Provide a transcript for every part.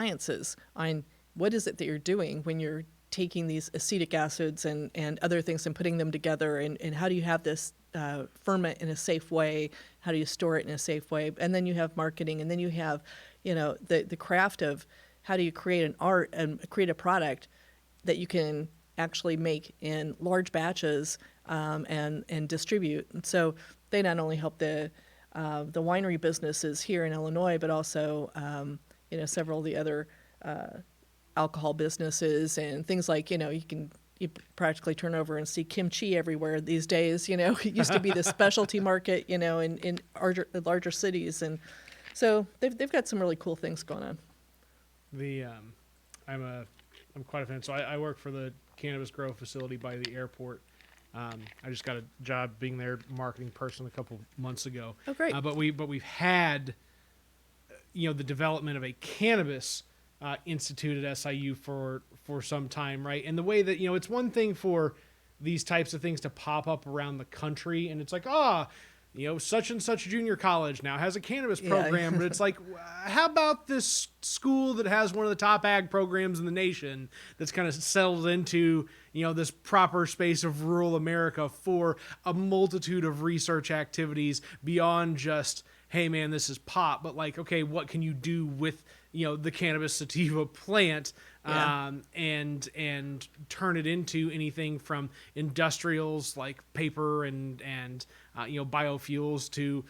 sciences on what is it that you're doing when you're taking these acetic acids and other things and putting them together, and how do you have this ferment in a safe way? How do you store it in a safe way? And then you have marketing, and then you have, the craft of how do you create an art and create a product that you can actually make in large batches and distribute. And so they not only help the winery businesses here in Illinois, but also several of the other alcohol businesses and things like, you practically turn over and see kimchi everywhere these days. It used to be the specialty market, in larger cities. And so they've got some really cool things going on. I'm quite a fan. So I work for the cannabis grow facility by the airport. I just got a job being their marketing person a couple months ago. Oh, great. But we've had, the development of a cannabis institute at SIU for some time, right? And the way that, it's one thing for these types of things to pop up around the country, and it's like, such and such junior college now has a cannabis program, but it's like, how about this school that has one of the top ag programs in the nation that's kind of settled into, this proper space of rural America for a multitude of research activities beyond just, hey man, this is pot, but like, okay, what can you do with, the cannabis sativa plant, and turn it into anything from industrials like paper and biofuels to,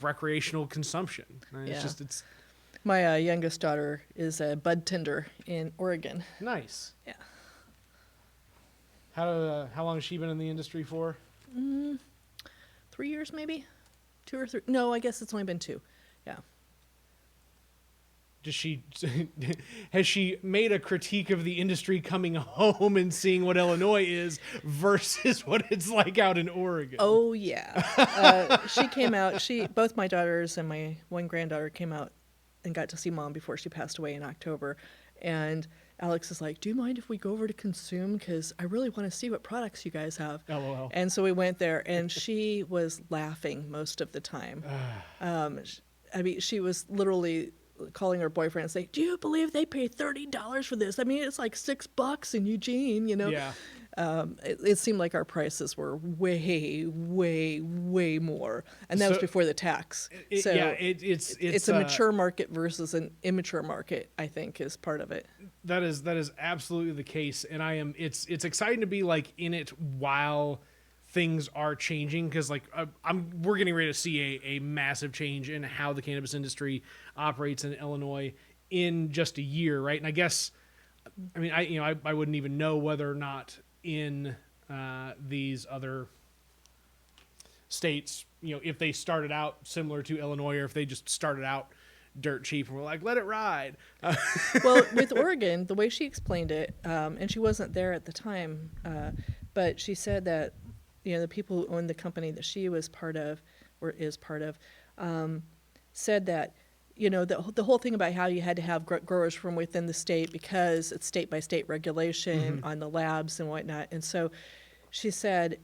recreational consution. It's my youngest daughter is a bud tender in Oregon. Nice. Yeah. How long has she been in the industry for? 3 years, maybe 2 or 3. No, I guess it's only been 2. Yeah. Has she made a critique of the industry coming home and seeing what Illinois is versus what it's like out in Oregon? Oh yeah. She came out, both my daughters and my one granddaughter came out and got to see Mom before she passed away in October. And Alex is like, do you mind if we go over to Consume? Because I really want to see what products you guys have. LOL. And so we went there, and she was laughing most of the time. She was literally calling her boyfriend and saying, do you believe they pay $30 for this? I mean, it's like $6 in Eugene, Yeah. It seemed like our prices were way, way, way more. And that was before the tax. It's a mature market versus an immature market, I think, is part of it. That is absolutely the case. And it's exciting to be like in it while things are changing, because like we're getting ready to see a massive change in how the cannabis industry operates in Illinois in just a year, right? And I guess, I wouldn't even know whether or not in these other states, if they started out similar to Illinois, or if they just started out dirt cheap and we're like, let it ride. Well, with Oregon, the way she explained it, and she wasn't there at the time, but she said that the people who owned the company that she was part of, or is part of, said that, the whole thing about how you had to have growers from within the state because it's state by state regulation on the labs and whatnot. And so she said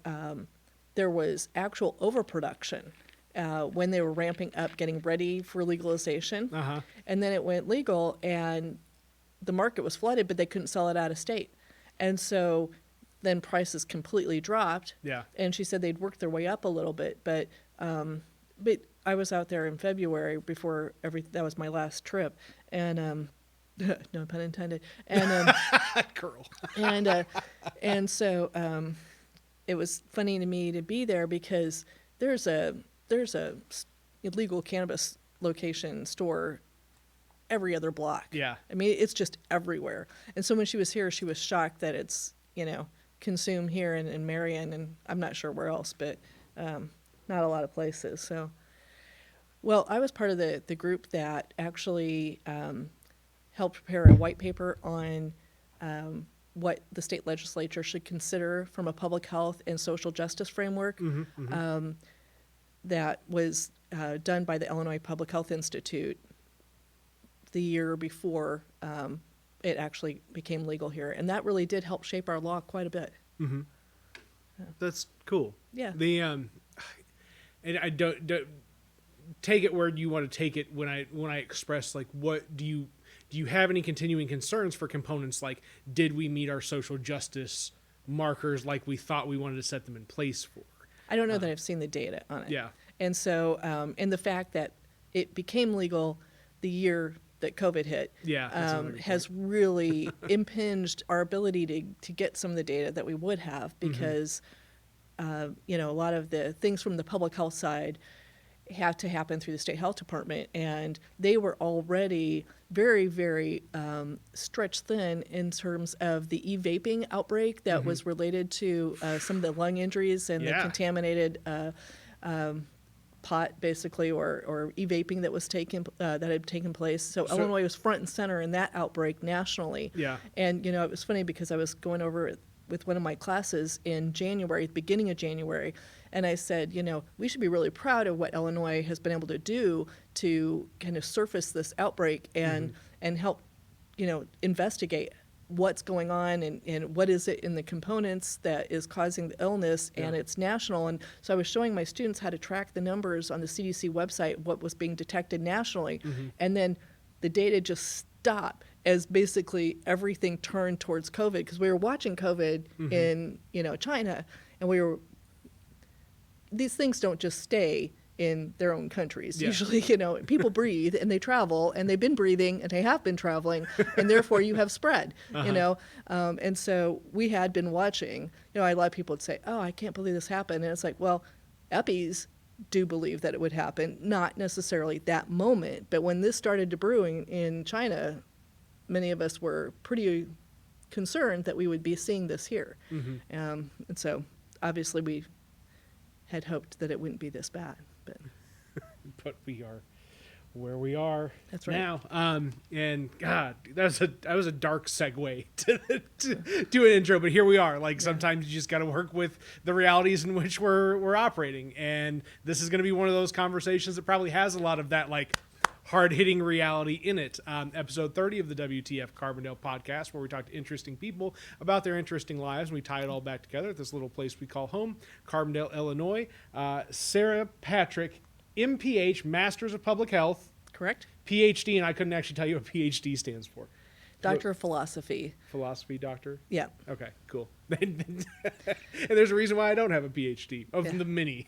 there was actual overproduction when they were ramping up, getting ready for legalization. And then it went legal and the market was flooded, but they couldn't sell it out of state. And so then prices completely dropped. Yeah. And she said they'd worked their way up a little bit, but I was out there in February before that was my last trip, and no pun intended. And Girl. and so it was funny to me to be there because there's a illegal cannabis location store every other block. Yeah. I mean, it's just everywhere. And so when she was here, she was shocked that it's Consume here in Marion, and I'm not sure where else, but not a lot of places. So. Well, I was part of the group that actually helped prepare a white paper on what the state legislature should consider from a public health and social justice framework. That was done by the Illinois Public Health Institute the year before it actually became legal here. And that really did help shape our law quite a bit. Mm-hmm. Yeah. That's cool. Yeah. And I don't take it where you want to take it when I express like, what do you do you have any continuing concerns for components like, did we meet our social justice markers like we thought we wanted to set them in place for? I don't know that I've seen the data on it. Yeah. And so, and the fact that it became legal the year that COVID hit Yeah, that's another good has really impinged our ability to get some of the data that we would have, because, you know, a lot of the things from the public health side have to happen through the state health department, and they were already very, very stretched thin in terms of the e-vaping outbreak that was related to some of the lung injuries and the contaminated pot, basically, or e-vaping that was that had taken place. So Illinois was front and center in that outbreak nationally. Yeah. And you know, it was funny because I was going over it with one of my classes in January, the beginning of January, and I said, you know, we should be really proud of what Illinois has been able to do to kind of surface this outbreak and help, you know, investigate what's going on and what is it in the components that is causing the illness, and it's national. And so I was showing my students how to track the numbers on the CDC website, what was being detected nationally, and then the data just stopped as basically everything turned towards COVID, because we were watching COVID in, you know, China, and these things don't just stay in their own countries. Yeah. Usually, you know, people breathe and they travel, and they've been breathing and they have been traveling, and therefore you have spread, you know. And so we had been watching, you know, a lot of people would say, oh, I can't believe this happened. And it's like, well, EPIs do believe that it would happen, not necessarily that moment. But when this started to brew in China, many of us were pretty concerned that we would be seeing this here. And so obviously we had hoped that it wouldn't be this bad. But we are where we are. That's right. Now. And God, that was a dark segue to do an intro, but here we are. Like, sometimes you just got to work with the realities in which we're operating, and this is going to be one of those conversations that probably has a lot of that, like, hard-hitting reality in it. Episode 30 of the WTF Carbondale podcast, where we talk to interesting people about their interesting lives, and we tie it all back together at this little place we call home, Carbondale, Illinois. Sarah Patrick, MPH, Masters of Public Health. Correct? PhD, and I couldn't actually tell you what PhD stands for. Doctor of Philosophy. Philosophy doctor? Yeah. Okay, cool. And there's a reason why I don't have a PhD, of the mini.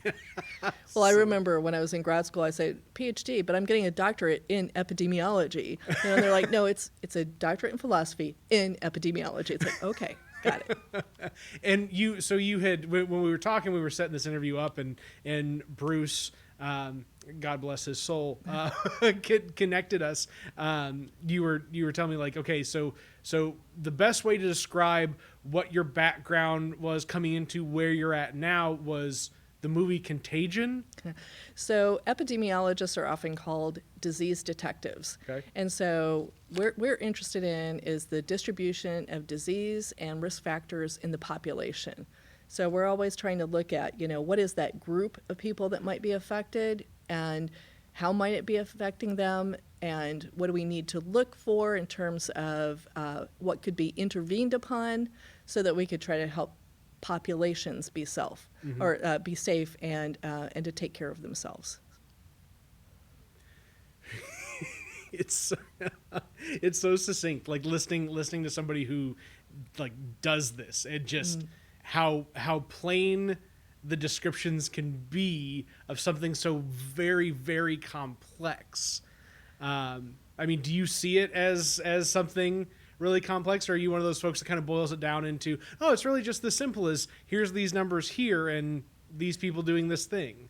Well, I remember when I was in grad school, I said PhD, but I'm getting a doctorate in epidemiology. And they're like, no, it's a doctorate in philosophy in epidemiology. It's like, okay, got it. And you had, when we were talking, we were setting this interview up, and Bruce, God bless his soul, connected us. You were telling me, like, okay, so the best way to describe what your background was coming into where you're at now was the movie Contagion. So epidemiologists are often called disease detectives. Okay. And so we're interested in is the distribution of disease and risk factors in the population. So we're always trying to look at, you know, what is that group of people that might be affected, and how might it be affecting them, and what do we need to look for in terms of what could be intervened upon, so that we could try to help populations be be safe and to take care of themselves. It's so succinct, like listening to somebody who, like, does this, and just how plain the descriptions can be of something so very, very complex. I mean, do you see it as something really complex, or are you one of those folks that kind of boils it down into, oh, it's really just as simple as here's these numbers here and these people doing this thing?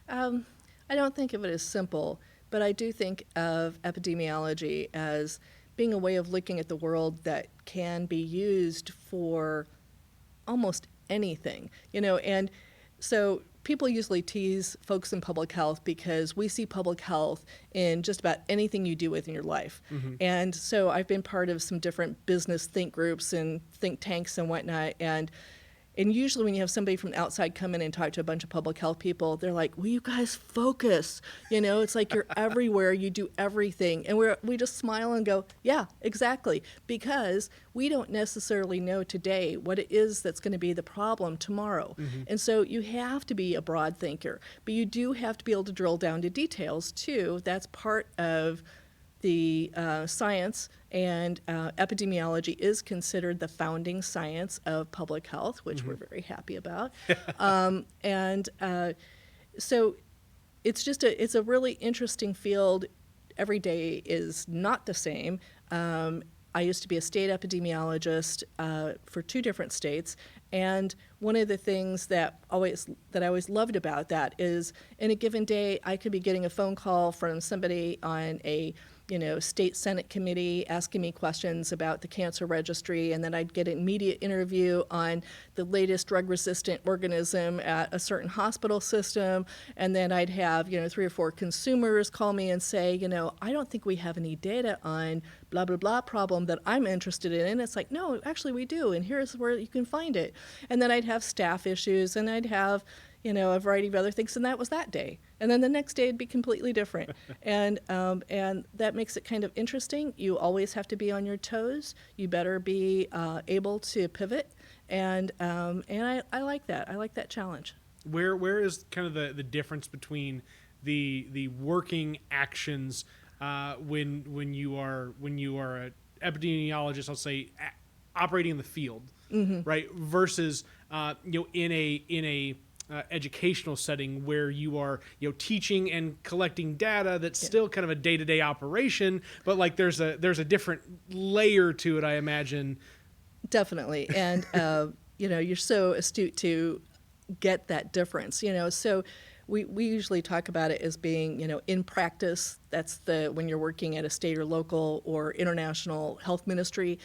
I don't think of it as simple, but I do think of epidemiology as being a way of looking at the world that can be used for almost anything, you know. And so people usually tease folks in public health because we see public health in just about anything you do within your life. And so I've been part of some different business think groups and think tanks and whatnot, and usually when you have somebody from outside come in and talk to a bunch of public health people, they're like, will you guys focus? You know, it's like you're everywhere, you do everything. And we just smile and go, yeah, exactly. Because we don't necessarily know today what it is that's going to be the problem tomorrow. And so you have to be a broad thinker, but you do have to be able to drill down to details too. That's part of the science, and epidemiology is considered the founding science of public health, which we're very happy about. And so it's a really interesting field. Every day is not the same. I used to be a state epidemiologist for 2 different states, and one of the things that I always loved about that is, in a given day, I could be getting a phone call from somebody on a state Senate committee asking me questions about the cancer registry, and then I'd get an immediate interview on the latest drug-resistant organism at a certain hospital system, and then I'd have 3 or 4 consumers call me and say, I don't think we have any data on blah blah blah problem that I'm interested in, and it's like, no, actually we do, and here's where you can find it. And then I'd have staff issues, and I'd have a variety of other things, and that was that day. And then the next day it'd be completely different. And that makes it kind of interesting. You always have to be on your toes. You better be able to pivot. And I like that. I like that challenge. Where is kind of the difference between the working actions when you are an epidemiologist, I'll say, operating in the field, right, versus in a educational setting where you are teaching and collecting data that's still kind of a day-to-day operation, but like there's a different layer to it, I imagine. Definitely. And you're so astute to get that difference. So we usually talk about it as being in practice. That's when you're working at a state or local or international health ministry,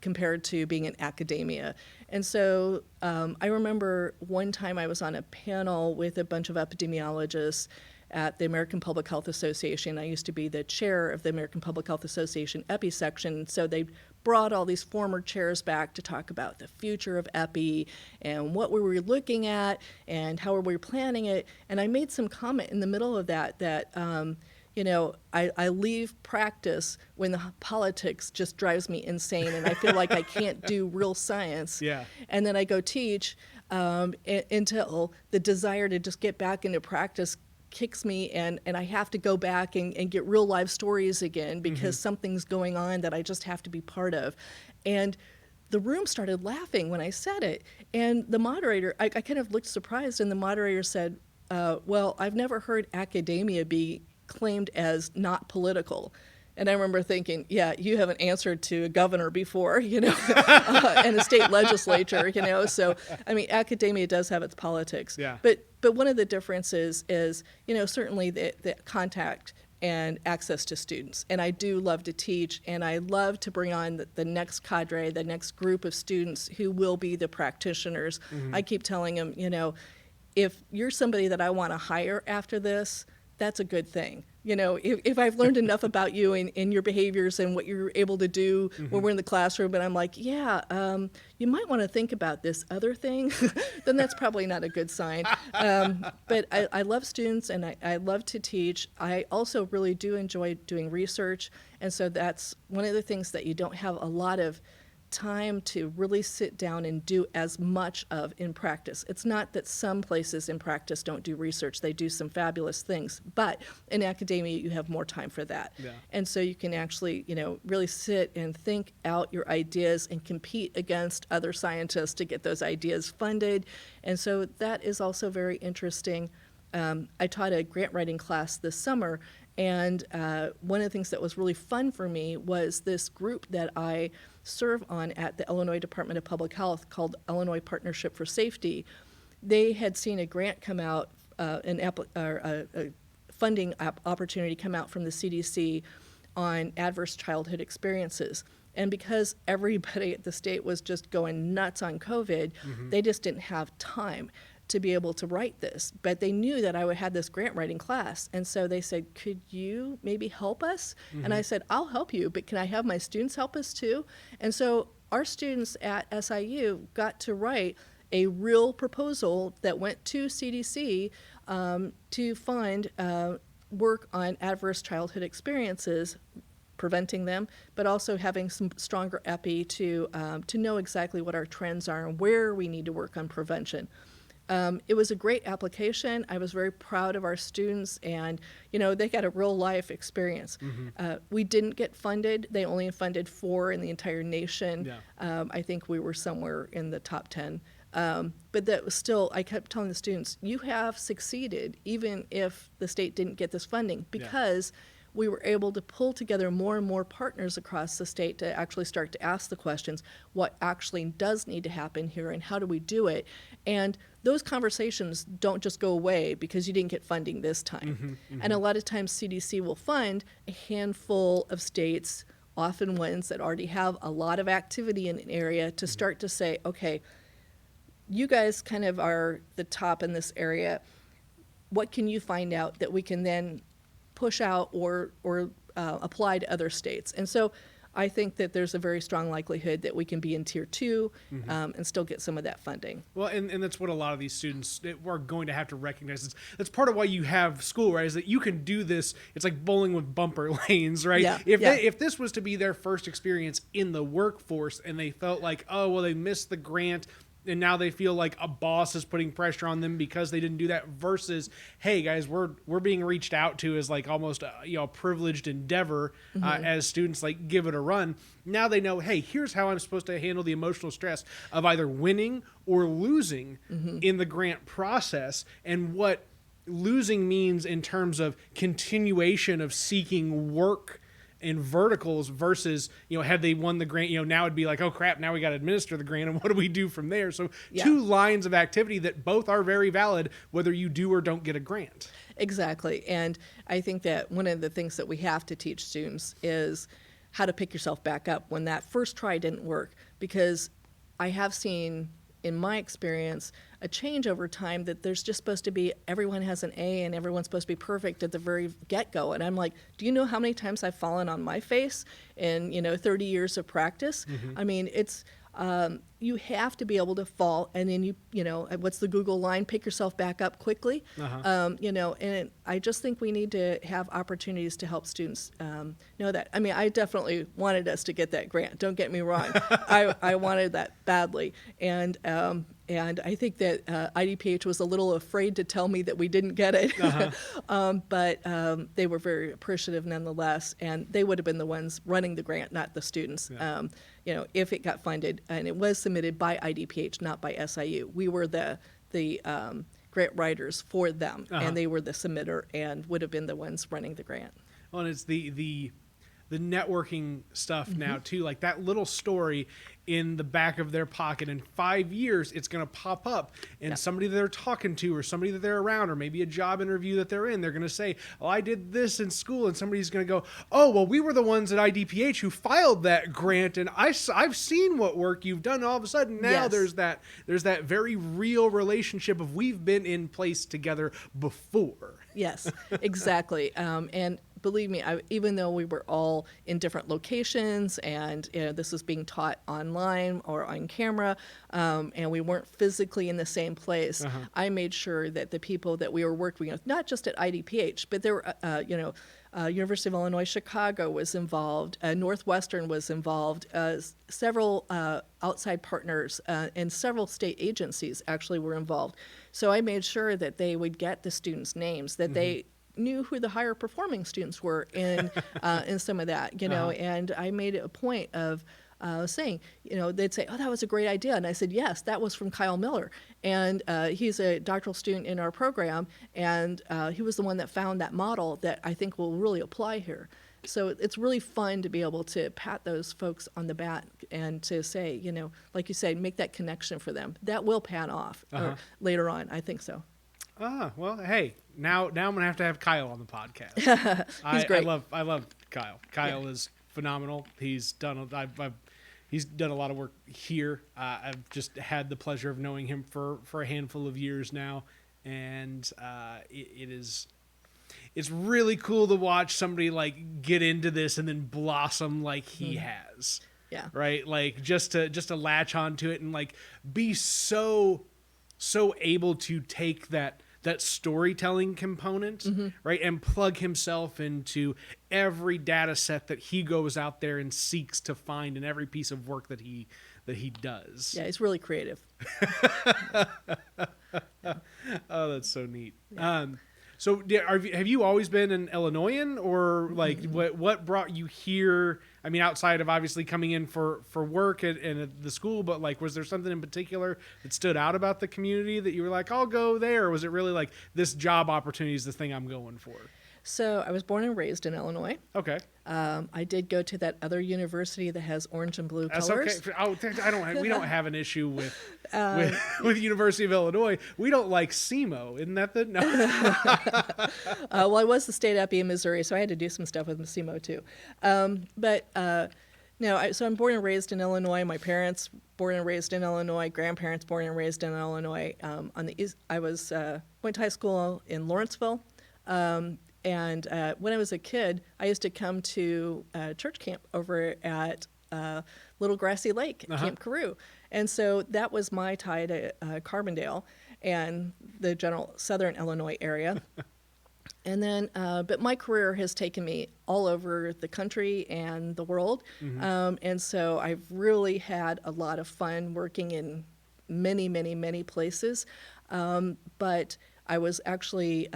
compared to being in academia. And so I remember one time I was on a panel with a bunch of epidemiologists at the American Public Health Association. I used to be the chair of the American Public Health Association Epi section, so they brought all these former chairs back to talk about the future of Epi and what we were looking at and how we were planning it. And I made some comment in the middle of that I leave practice when the politics just drives me insane and I feel like I can't do real science. Yeah. And then I go teach until the desire to just get back into practice kicks me, and I have to go back and get real live stories again because something's going on that I just have to be part of. And the room started laughing when I said it. And the moderator, I kind of looked surprised, and the moderator said, well, I've never heard academia be claimed as not political. And I remember thinking, yeah, you haven't answered to a governor before, and a state legislature, So, I mean, academia does have its politics. Yeah. But one of the differences is, certainly the contact and access to students. And I do love to teach, and I love to bring on the next cadre, the next group of students who will be the practitioners. I keep telling them, if you're somebody that I want to hire after this, that's a good thing. If I've learned enough about you and your behaviors and what you're able to do when we're in the classroom, and I'm like, yeah, you might want to think about this other thing, then that's probably not a good sign. But I love students, and I love to teach. I also really do enjoy doing research, and so that's one of the things that you don't have a lot of time to really sit down and do as much of in practice. It's not that some places in practice don't do research. They do some fabulous things, but in academia you have more time for that. Yeah. And so you can actually, really sit and think out your ideas and compete against other scientists to get those ideas funded. And so that is also very interesting. I taught a grant writing class this summer, and one of the things that was really fun for me was this group that I serve on at the Illinois Department of Public Health called Illinois Partnership for Safety. They had seen a grant come out, a funding opportunity come out from the CDC on adverse childhood experiences. And because everybody at the state was just going nuts on COVID, they just didn't have time to be able to write this. But they knew that I would have this grant writing class. And so they said, could you maybe help us? And I said, I'll help you, but can I have my students help us too? And so our students at SIU got to write a real proposal that went to CDC to fund work on adverse childhood experiences, preventing them, but also having some stronger epi to know exactly what our trends are and where we need to work on prevention. It was a great application. I was very proud of our students, and they got a real life experience. We didn't get funded. They only funded 4 in the entire nation. Yeah. I think we were somewhere in the top 10. But that was still, I kept telling the students, you have succeeded even if the state didn't get this funding, because we were able to pull together more and more partners across the state to actually start to ask the questions, what actually does need to happen here and how do we do it? And those conversations don't just go away because you didn't get funding this time. And a lot of times CDC will fund a handful of states, often ones that already have a lot of activity in an area, to start to say, okay, you guys kind of are the top in this area. What can you find out that we can then push out or apply to other states? And so I think that there's a very strong likelihood that we can be in tier 2 and still get some of that funding. Well, and that's what a lot of these students are going to have to recognize. That's part of why you have school, right? Is that you can do this. It's like bowling with bumper lanes, right? Yeah, If this was to be their first experience in the workforce and they felt like, oh, well, they missed the grant, and now they feel like a boss is putting pressure on them because they didn't do that, versus, hey guys, we're being reached out to as like almost a privileged endeavor as students, like, give it a run. Now they know, hey, here's how I'm supposed to handle the emotional stress of either winning or losing in the grant process, and what losing means in terms of continuation of seeking work in verticals versus, had they won the grant, now it'd be like, oh crap, now we got to administer the grant, and what do we do from there? So 2 lines of activity that both are very valid, whether you do or don't get a grant. Exactly. And I think that one of the things that we have to teach students is how to pick yourself back up when that first try didn't work, because I have seen, in my experience, a change over time that there's just supposed to be, everyone has an A and everyone's supposed to be perfect at the very get-go. And I'm like, do you know how many times I've fallen on my face in 30 years of practice? I mean, it's you have to be able to fall, and then what's the Google line? Pick yourself back up quickly. And I just think we need to have opportunities to help students know that. I mean, I definitely wanted us to get that grant. Don't get me wrong. I wanted that badly, and I think that IDPH was a little afraid to tell me that we didn't get it, but they were very appreciative nonetheless, and they would have been the ones running the grant, not the students. If it got funded, and it was submitted by IDPH, not by SIU. We were the grant writers for them, and they were the submitter and would have been the ones running the grant. Well, and it's the networking stuff now too, like that little story in the back of their pocket. In 5 years, it's going to pop up, and somebody that they're talking to, or somebody that they're around, or maybe a job interview that they're in, they're going to say, oh, I did this in school, and somebody's going to go, oh, well, we were the ones at IDPH who filed that grant, and I've seen what work you've done. All of a sudden now there's that very real relationship of we've been in place together before. Yes, exactly. And believe me, even though we were all in different locations, and this was being taught online or on camera, and we weren't physically in the same place, I made sure that the people that we were working with, not just at IDPH, but there were, University of Illinois Chicago was involved, Northwestern was involved, several outside partners and several state agencies actually were involved. So I made sure that they would get the students' names, that they knew who the higher performing students were in some of that, and I made it a point of saying, they'd say, oh, that was a great idea. And I said, yes, that was from Kyle Miller. And he's a doctoral student in our program, and he was the one that found that model that I think will really apply here. So it's really fun to be able to pat those folks on the back and to say, like you said, make that connection for them. That will pan off later on. I think so. Well, hey, now I'm gonna have to have Kyle on the podcast. He's great. I love Kyle. Kyle is phenomenal. He's done a lot of work here. I've just had the pleasure of knowing him for a handful of years now, and it's really cool to watch somebody like get into this and then blossom like he has. Yeah. Right. Like just to latch onto it and like be so able to take that that storytelling component, Mm-hmm. right? And plug himself into every data set that he goes out there and seeks to find in every piece of work that he does. Yeah, he's really creative. Oh, that's so neat. Yeah. So have you always been an Illinoisan, or like what brought you here? I mean, outside of obviously coming in for work at the school, but like, was there something in particular that stood out about the community that you were like, I'll go there? Or was it really like this job opportunity is the thing I'm going for? So I was born and raised in Illinois. Okay. I did go to that other university that has orange and blue That's colors. okay. We don't have an issue with University of Illinois. We don't like SEMO. Isn't that the no? Well, I was the state epi in Missouri, so I had to do some stuff with SEMO too. So I'm born and raised in Illinois. My parents born and raised in Illinois. Grandparents born and raised in Illinois. On the east, I went to high school in Lawrenceville. And when I was a kid, I used to come to church camp over at Little Grassy Lake, Camp Carew. And so that was my tie to Carbondale and the general southern Illinois area. And then, but my career has taken me all over the country and the world. And so I've really had a lot of fun working in many, many, many places. But I was actually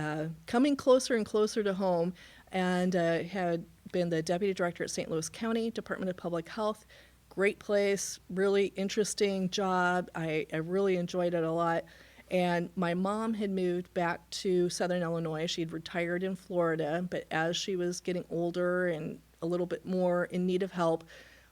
coming closer and closer to home, and had been the deputy director at St. Louis County Department of Public Health. Great place, really interesting job. I really enjoyed it a lot. And my mom had moved back to Southern Illinois. She'd retired in Florida, but as she was getting older and a little bit more in need of help,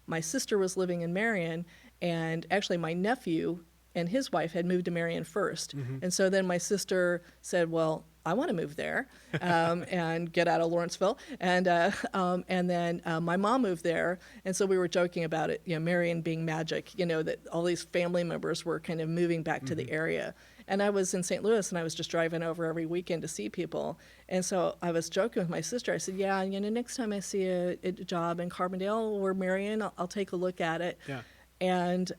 my sister was living in Marion, and actually my nephew and his wife had moved to Marion first. And so then my sister said, well, I want to move there and get out of Lawrenceville. And then my mom moved there. And so we were joking about it, Marion being magic, that all these family members were kind of moving back to the area. And I was in St. Louis, and I was just driving over every weekend to see people. And so I was joking with my sister. I said, yeah, next time I see a job in Carbondale or Marion, I'll take a look at it. Yeah. And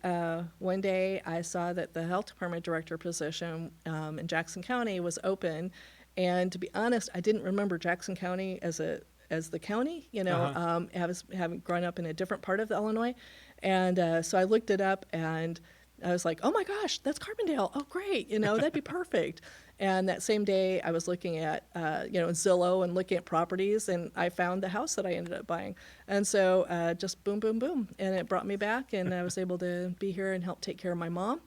one day I saw that the health department director position in Jackson County was open. And to be honest, I didn't remember Jackson County as the county, having grown up in a different part of Illinois. And so I looked it up, and I was like, oh my gosh, that's Carbondale. Oh, great. That'd be perfect. And that same day I was looking at, Zillow and looking at properties, and I found the house that I ended up buying. And so just boom, boom, boom. And it brought me back, and I was able to be here and help take care of my mom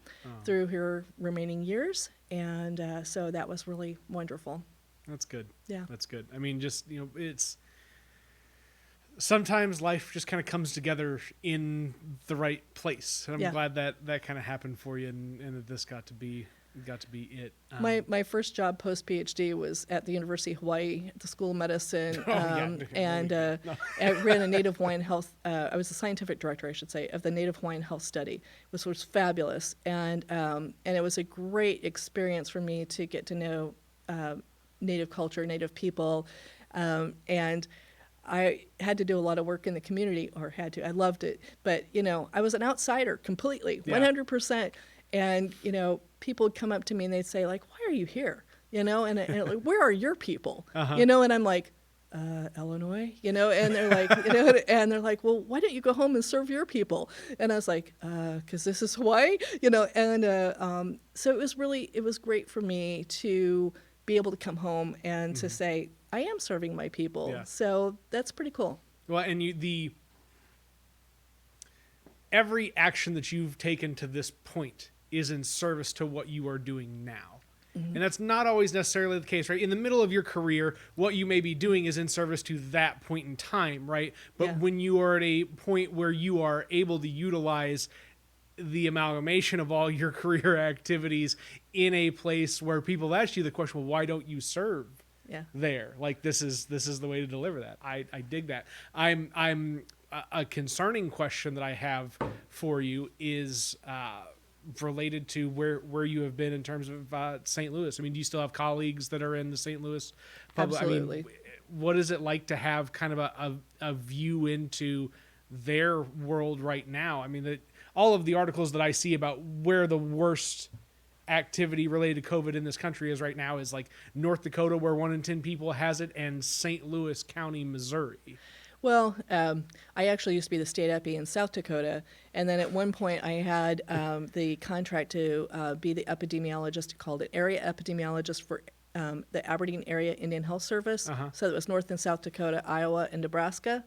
through her remaining years. And so that was really wonderful. That's good. Yeah. That's good. I mean, just, it's sometimes life just kind of comes together in the right place. And I'm glad that kind of happened for you, and that this got to be it. My first job post PhD was at the University of Hawaii at the School of Medicine, and I ran a Native Hawaiian health. I was the scientific director, I should say, of the Native Hawaiian Health Study, which was fabulous, and it was a great experience for me to get to know Native culture, Native people, and I had to do a lot of work in the community, I loved it, but I was an outsider completely, 100%. And, people would come up to me and they'd say, like, why are you here? And like, where are your people? And I'm like, Illinois, and they're like, and they're like, well, why don't you go home and serve your people? And I was like, because this is Hawaii, and so it was great for me to be able to come home and to say, I am serving my people. Yeah. So that's pretty cool. Well, and every action that you've taken to this point is in service to what you are doing now. And that's not always necessarily the case, right? In the middle of your career, what you may be doing is in service to that point in time, right? But when you are at a point where you are able to utilize the amalgamation of all your career activities in a place where people ask you the question, well, why don't you serve there? Like, this is the way to deliver that. I dig that. I'm a concerning question that I have for you is related to where you have been in terms of St. Louis. I mean, do you still have colleagues that are in the St. Louis public? Absolutely. I mean, what is it like to have kind of a view into their world right now? I mean, all of the articles that I see about where the worst activity related to COVID in this country is right now is like North Dakota, where 1 in 10 people has it, and St. Louis County, Missouri. Well, I actually used to be the state epi in South Dakota, and then at one point I had the contract to be the epidemiologist, called it area epidemiologist for the Aberdeen Area Indian Health Service. So it was North and South Dakota, Iowa, and Nebraska.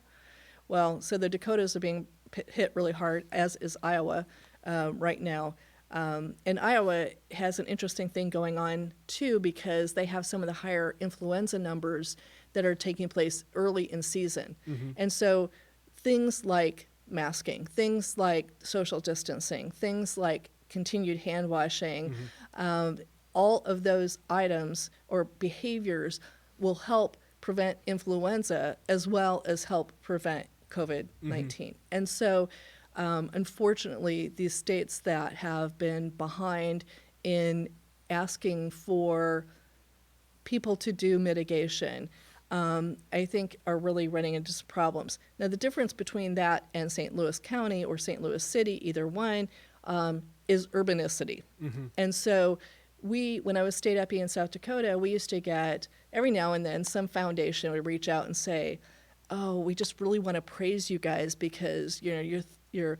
Well, so the Dakotas are being hit really hard, as is Iowa right now. And Iowa has an interesting thing going on, too, because they have some of the higher influenza numbers that are taking place early in season. And so things like masking, things like social distancing, things like continued hand washing, all of those items or behaviors will help prevent influenza as well as help prevent COVID-19. And so unfortunately, these states that have been behind in asking for people to do mitigation, I think are really running into some problems. Now, the difference between that and St. Louis County or St. Louis City, either one, is urbanicity. And so when I was state epi in South Dakota, we used to get, every now and then, some foundation would reach out and say, oh, we just really want to praise you guys because, you know, you're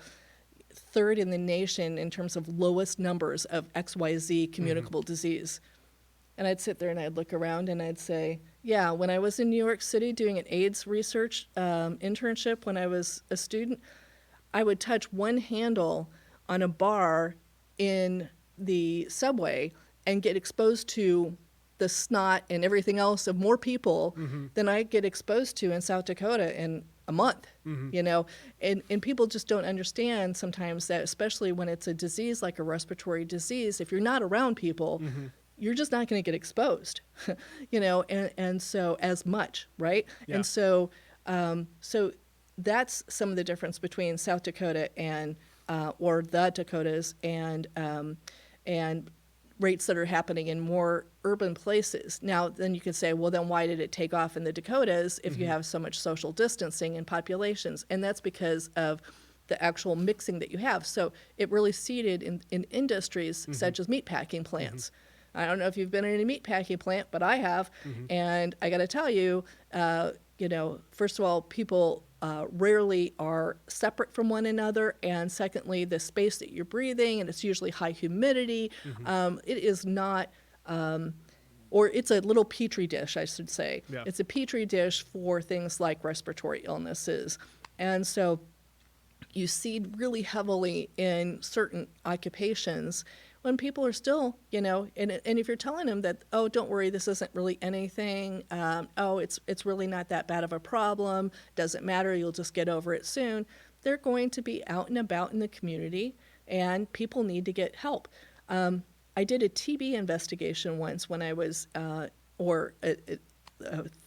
third in the nation in terms of lowest numbers of XYZ communicable disease. And I'd sit there and I'd look around and I'd say, yeah, when I was in New York City doing an AIDS research internship when I was a student, I would touch one handle on a bar in the subway and get exposed to the snot and everything else of more people than I get exposed to in South Dakota in a month, you know, and people just don't understand sometimes that, especially when it's a disease like a respiratory disease, if you're not around people, you're just not going to get exposed, you know, and so as much, right? Yeah. And so, so that's some of the difference between South Dakota and, or the Dakotas and rates that are happening in more urban places. Now, then you could say, well, then why did it take off in the Dakotas if you have so much social distancing in populations? And that's because of the actual mixing that you have. So it really seeded in industries such as meatpacking plants. I don't know if you've been in a meatpacking plant, but I have. And I got to tell you, you know, first of all, people rarely are separate from one another. And secondly, the space that you're breathing, and it's usually high humidity, it is not, or it's a little petri dish, I should say. Yeah. It's a petri dish for things like respiratory illnesses. And so you seed really heavily in certain occupations when people are still, you know, and if you're telling them that, oh, don't worry, this isn't really anything, oh, it's really not that bad of a problem, doesn't matter, you'll just get over it soon, they're going to be out and about in the community, and people need to get help. I did a TB investigation once when I was, they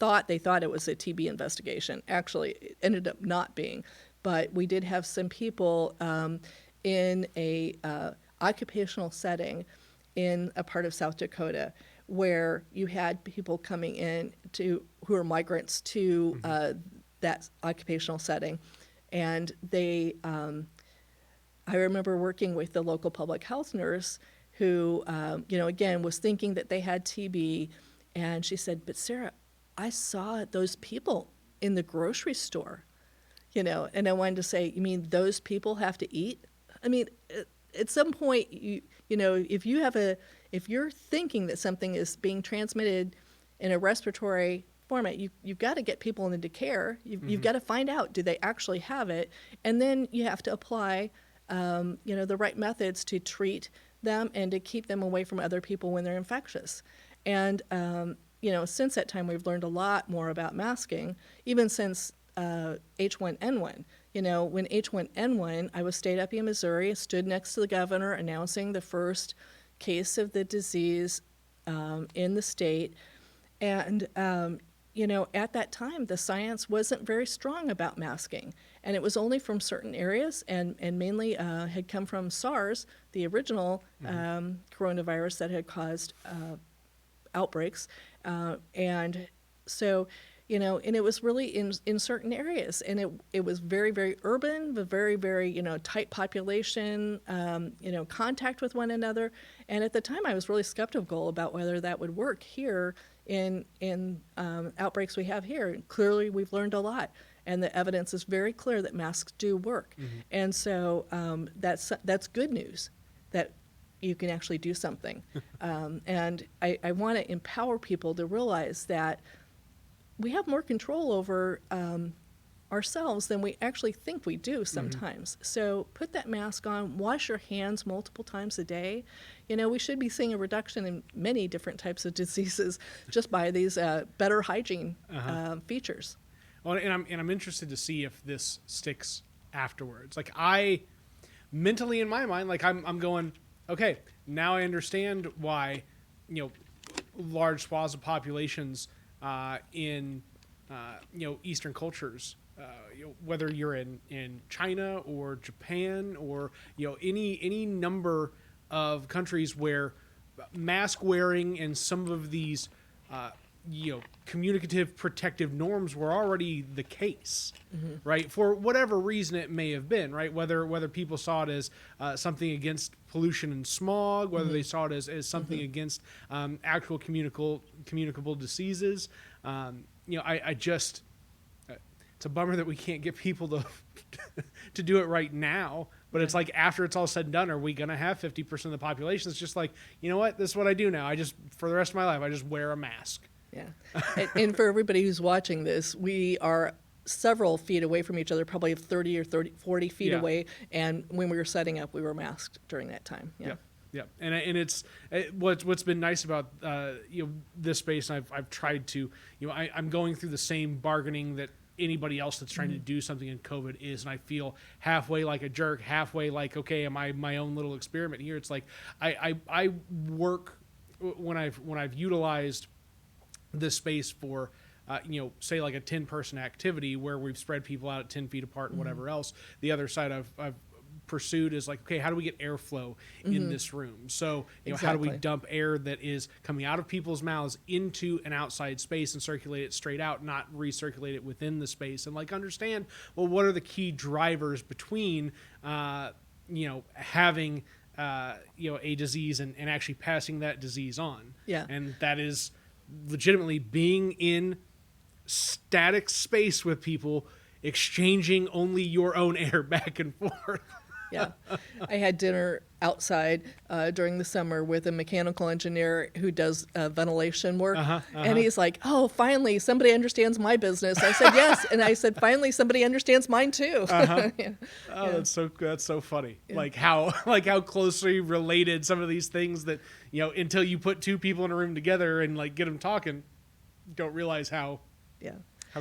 thought it was a TB investigation. Actually, it ended up not being, but we did have some people in a occupational setting in a part of South Dakota where you had people coming in who are migrants to that occupational setting. And they, I remember working with the local public health nurse who, you know, again, was thinking that they had TB. And she said, but Sarah, I saw those people in the grocery store, you know, and I wanted to say, you mean those people have to eat? I mean, at some point, you know, if you're thinking that something is being transmitted in a respiratory format, you've got to get people into care. You've got to find out, do they actually have it? And then you have to apply, you know, the right methods to treat them and to keep them away from other people when they're infectious. And, you know, since that time, we've learned a lot more about masking, even since H1N1. You know, when H1N1, I was state epi in Missouri, stood next to the governor announcing the first case of the disease in the state. And, you know, at that time, the science wasn't very strong about masking. And it was only from certain areas and mainly had come from SARS, the original coronavirus that had caused outbreaks. And so, and it was really in certain areas, and it was very, very urban, but very, very, tight population, contact with one another. And at the time, I was really skeptical about whether that would work here in outbreaks we have here. And clearly, we've learned a lot, and the evidence is very clear that masks do work. And so that's good news that you can actually do something. And I want to empower people to realize that we have more control over ourselves than we actually think we do sometimes. So put that mask on, wash your hands multiple times a day. We should be seeing a reduction in many different types of diseases just by these better hygiene features. Well, and I'm interested to see if this sticks afterwards. Like, I mentally in my mind, like I'm going, okay, now I understand why, large swaths of populations in Eastern cultures, whether you're in China or Japan or any number of countries where mask wearing and some of these communicative protective norms were already the case, right? For whatever reason it may have been, right? Whether people saw it as something against pollution and smog, whether they saw it as something against actual communicable diseases. I just, it's a bummer that we can't get people to to do it right now. But it's like, after it's all said and done, are we going to have 50% of the population? It's just like, you know what? This is what I do now. For the rest of my life, I just wear a mask. Yeah. And for everybody who's watching this, we are several feet away from each other, probably 40 feet away. And when we were setting up, we were masked during that time. Yeah. Yeah. And what's been nice about this space, and I've tried to, I'm going through the same bargaining that anybody else that's trying to do something in COVID is, and I feel halfway like a jerk, halfway like, okay, am I my own little experiment here? It's like I work when I've utilized this space for say like a 10-person activity where we've spread people out at 10 feet apart and whatever else. The other side I've pursued is like, okay, how do we get airflow in this room? So how do we dump air that is coming out of people's mouths into an outside space and circulate it straight out, not recirculate it within the space? And like, understand, well, what are the key drivers between having a disease and actually passing that disease on? Yeah. And that is legitimately being in static space with people, exchanging only your own air back and forth. Yeah. I had dinner outside during the summer with a mechanical engineer who does ventilation work. And he's like, oh, finally, somebody understands my business. I said, yes. And I said, finally, somebody understands mine too. Yeah. Oh, that's so funny. Yeah. Like how closely related some of these things that, until you put two people in a room together and like get them talking, don't realize how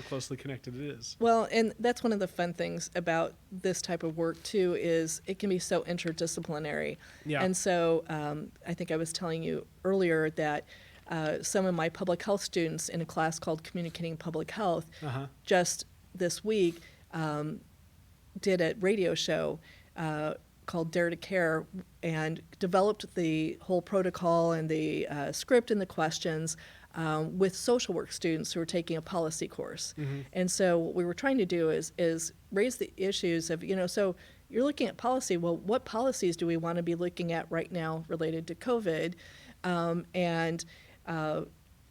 closely connected it is. Well, and that's one of the fun things about this type of work too, is it can be so interdisciplinary. Yeah. And so I think I was telling you earlier that some of my public health students in a class called Communicating Public Health just this week did a radio show called Dare to Care and developed the whole protocol and the script and the questions with social work students who are taking a policy course. And so what we were trying to do is raise the issues of, so you're looking at policy. Well, what policies do we want to be looking at right now related to COVID? And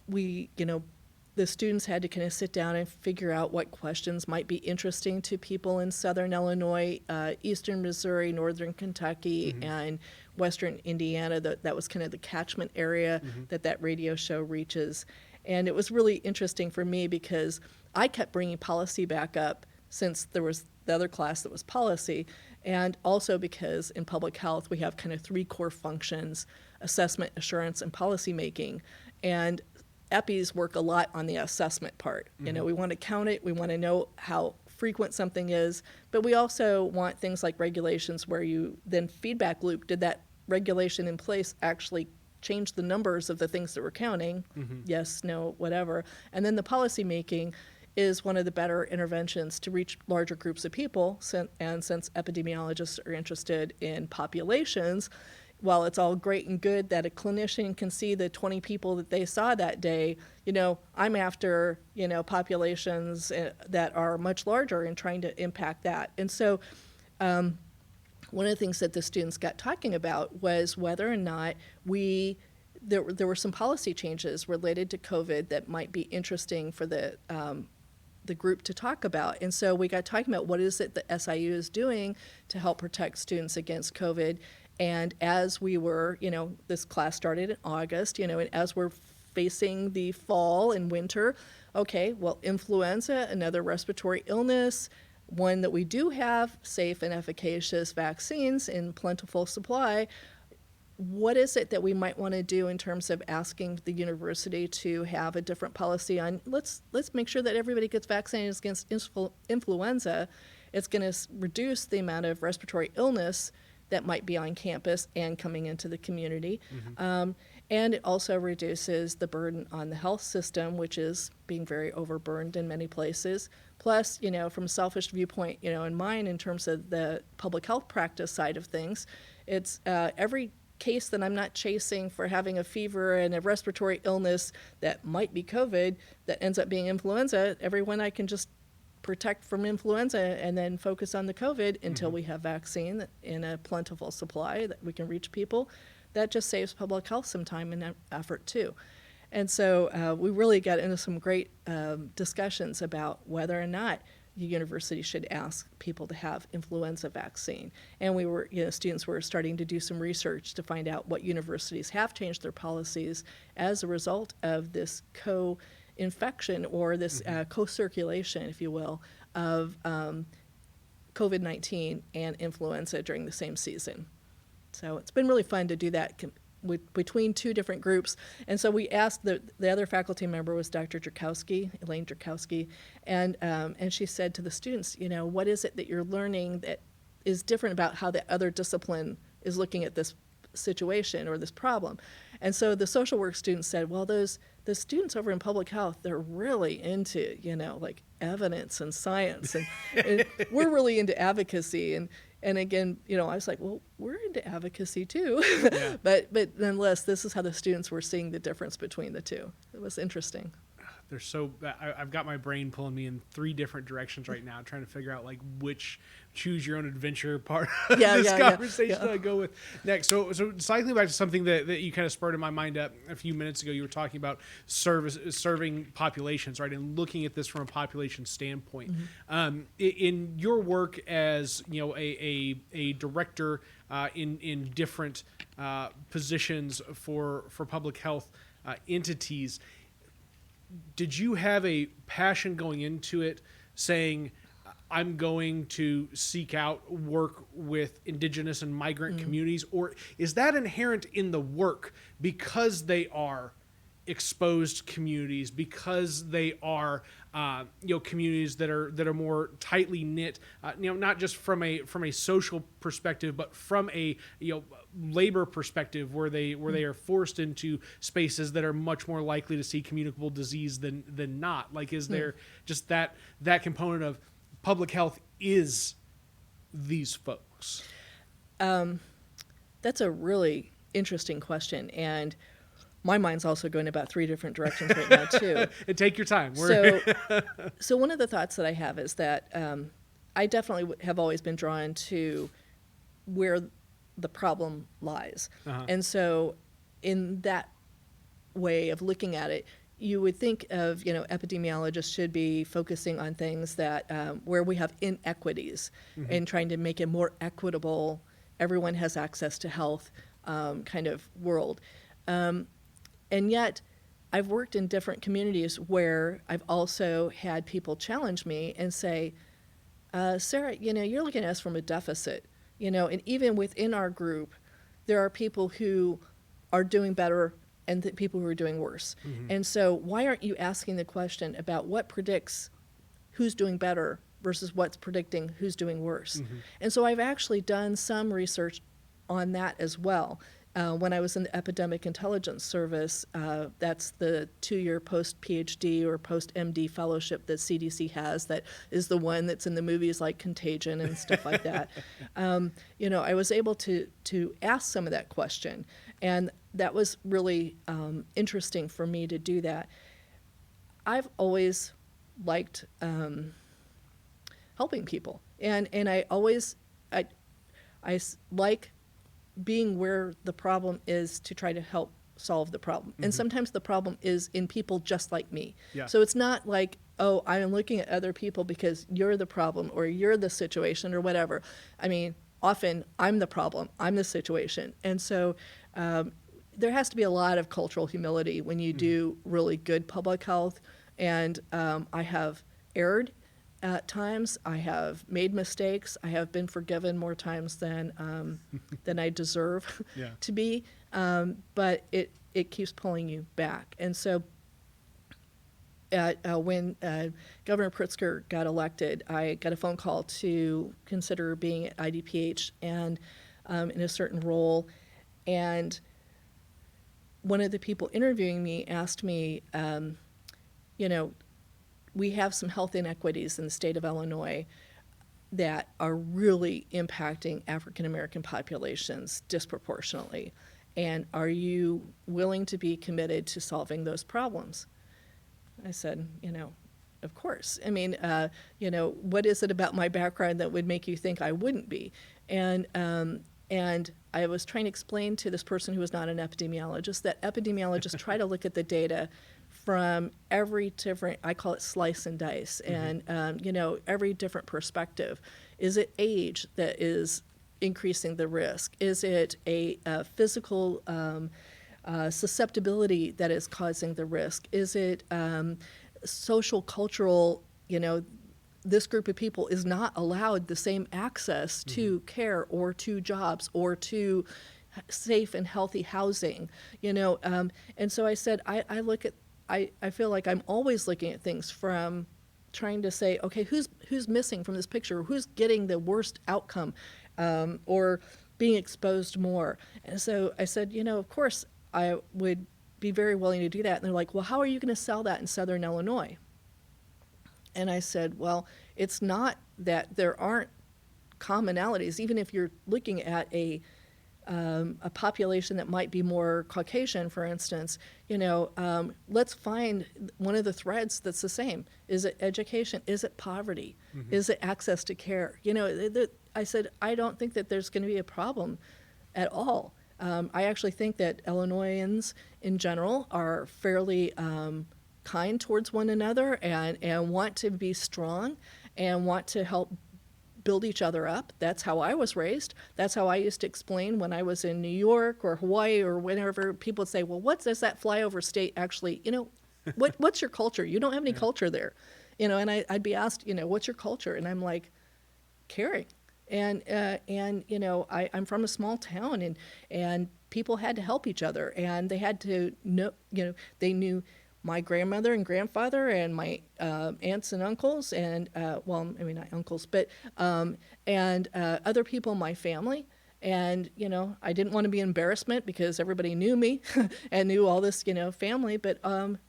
we, the students had to kind of sit down and figure out what questions might be interesting to people in Southern Illinois, Eastern Missouri, Northern Kentucky, and Western Indiana. That was kind of the catchment area that radio show reaches. And it was really interesting for me because I kept bringing policy back up since there was the other class that was policy, and also because in public health we have kind of three core functions: assessment, assurance, and policy making. And EPIs work a lot on the assessment part. We want to count it, we want to know how frequent something is, but we also want things like regulations where you then feedback loop, did that regulation in place actually change the numbers of the things that we're counting? Yes, no, whatever. And then the policy making is one of the better interventions to reach larger groups of people, and since epidemiologists are interested in populations, while it's all great and good that a clinician can see the 20 people that they saw that day, I'm after, populations that are much larger and trying to impact that. And so one of the things that the students got talking about was whether or not there were some policy changes related to COVID that might be interesting for the group to talk about. And so we got talking about what is it that SIU is doing to help protect students against COVID. And as we were, this class started in August, and as we're facing the fall and winter, okay, well, influenza, another respiratory illness, one that we do have safe and efficacious vaccines in plentiful supply. What is it that we might want to do in terms of asking the university to have a different policy on, let's make sure that everybody gets vaccinated against influenza. It's going to reduce the amount of respiratory illness that might be on campus and coming into the community. Mm-hmm. And it also reduces the burden on the health system, which is being very overburdened in many places. Plus, from a selfish viewpoint, in mine, in terms of the public health practice side of things, it's every case that I'm not chasing for having a fever and a respiratory illness that might be COVID that ends up being influenza, everyone I can just protect from influenza and then focus on the COVID until we have vaccine in a plentiful supply that we can reach people. That just saves public health some time and effort too. And so we really got into some great discussions about whether or not the university should ask people to have influenza vaccine. And we were, students were starting to do some research to find out what universities have changed their policies as a result of this co-infection or this co-circulation, if you will, of COVID-19 and influenza during the same season. So it's been really fun to do that between two different groups. And so we asked, the other faculty member was Dr. Elaine Jerkowski, and she said to the students, what is it that you're learning that is different about how the other discipline is looking at this situation or this problem? And so the social work students said, well, the students over in public health, they're really into, like evidence and science, and we're really into advocacy. And again, I was like, well, we're into advocacy too. Yeah. but nonetheless, this is how the students were seeing the difference between the two. It was interesting. I've got my brain pulling me in three different directions right now, trying to figure out like which choose your own adventure part of this conversation I go with next. So cycling back to something that you kind of spurred in my mind up a few minutes ago, you were talking about serving populations, right? And looking at this from a population standpoint. Mm-hmm. In your work as, a director in different positions for public health entities, did you have a passion going into it saying, I'm going to seek out work with indigenous and migrant communities? Or is that inherent in the work because they are exposed communities, because they are communities that are more tightly knit, not just from a social perspective, but from a labor perspective, where they are forced into spaces that are much more likely to see communicable disease than not? Like, is there just that component of public health is these folks? That's a really interesting question, and my mind's also going about three different directions right now too. And take your time. So one of the thoughts that I have is that I definitely have always been drawn to where the problem lies. Uh-huh. And so in that way of looking at it, you would think of, epidemiologists should be focusing on things that where we have inequities and trying to make it more equitable, everyone has access to health kind of world. And yet, I've worked in different communities where I've also had people challenge me and say, Sarah, you're looking at us from a deficit, and even within our group, there are people who are doing better and people who are doing worse. Mm-hmm. And so why aren't you asking the question about what predicts who's doing better versus what's predicting who's doing worse? Mm-hmm. And so I've actually done some research on that as well. when I was in the Epidemic Intelligence Service, that's the 2-year post-PhD or post-MD fellowship that CDC has, that is the one that's in the movies like Contagion and stuff like that. I was able to ask some of that question, and that was really interesting for me to do that. I've always liked helping people, and I always like being where the problem is to try to help solve the problem. And sometimes the problem is in people just like me. Yeah. So it's not like, oh, I'm looking at other people because you're the problem or you're the situation or whatever. I mean, often I'm the problem, I'm the situation. And so there has to be a lot of cultural humility when you do really good public health. And I have erred at times. I have made mistakes. I have been forgiven more times than I deserve to be. But it keeps pulling you back. And so when Governor Pritzker got elected, I got a phone call to consider being at IDPH and in a certain role. And one of the people interviewing me asked me, we have some health inequities in the state of Illinois that are really impacting African American populations disproportionately. And are you willing to be committed to solving those problems? I said, of course. I mean, what is it about my background that would make you think I wouldn't be? And I was trying to explain to this person who was not an epidemiologist that epidemiologists try to look at the data from every different, I call it slice and dice, and every different perspective. Is it age that is increasing the risk? Is it a physical susceptibility that is causing the risk? Is it social, cultural, this group of people is not allowed the same access to care or to jobs or to safe and healthy housing, and so I said, I feel like I'm always looking at things from trying to say, okay, who's missing from this picture? Who's getting the worst outcome or being exposed more? And so I said, of course, I would be very willing to do that. And they're like, well, how are you going to sell that in Southern Illinois? And I said, well, it's not that there aren't commonalities. Even if you're looking at a population that might be more Caucasian, for instance, let's find one of the threads that's the same. Is it education? Is it poverty? Is it access to care? I said, I don't think that there's going to be a problem at all. I actually think that Illinoisans in general are fairly kind towards one another and want to be strong and want to help build each other up. That's how I was raised. That's how I used to explain when I was in New York or Hawaii or whenever people would say, well, what does that flyover state actually, what's your culture? You don't have any culture there. And I'd be asked, what's your culture? And I'm like, caring. And I'm from a small town and people had to help each other and they had to know, they knew my grandmother and grandfather and my aunts and uncles and, not uncles, but, and other people in my family. And, I didn't want to be embarrassment because everybody knew me and knew all this, family, but,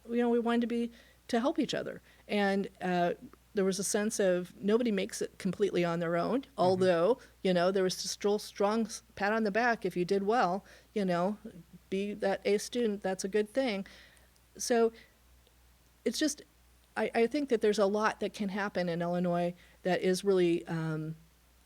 we wanted to help each other. And there was a sense of nobody makes it completely on their own, although, there was a strong pat on the back if you did well, be that A student, that's a good thing. So it's just, I think that there's a lot that can happen in Illinois that is really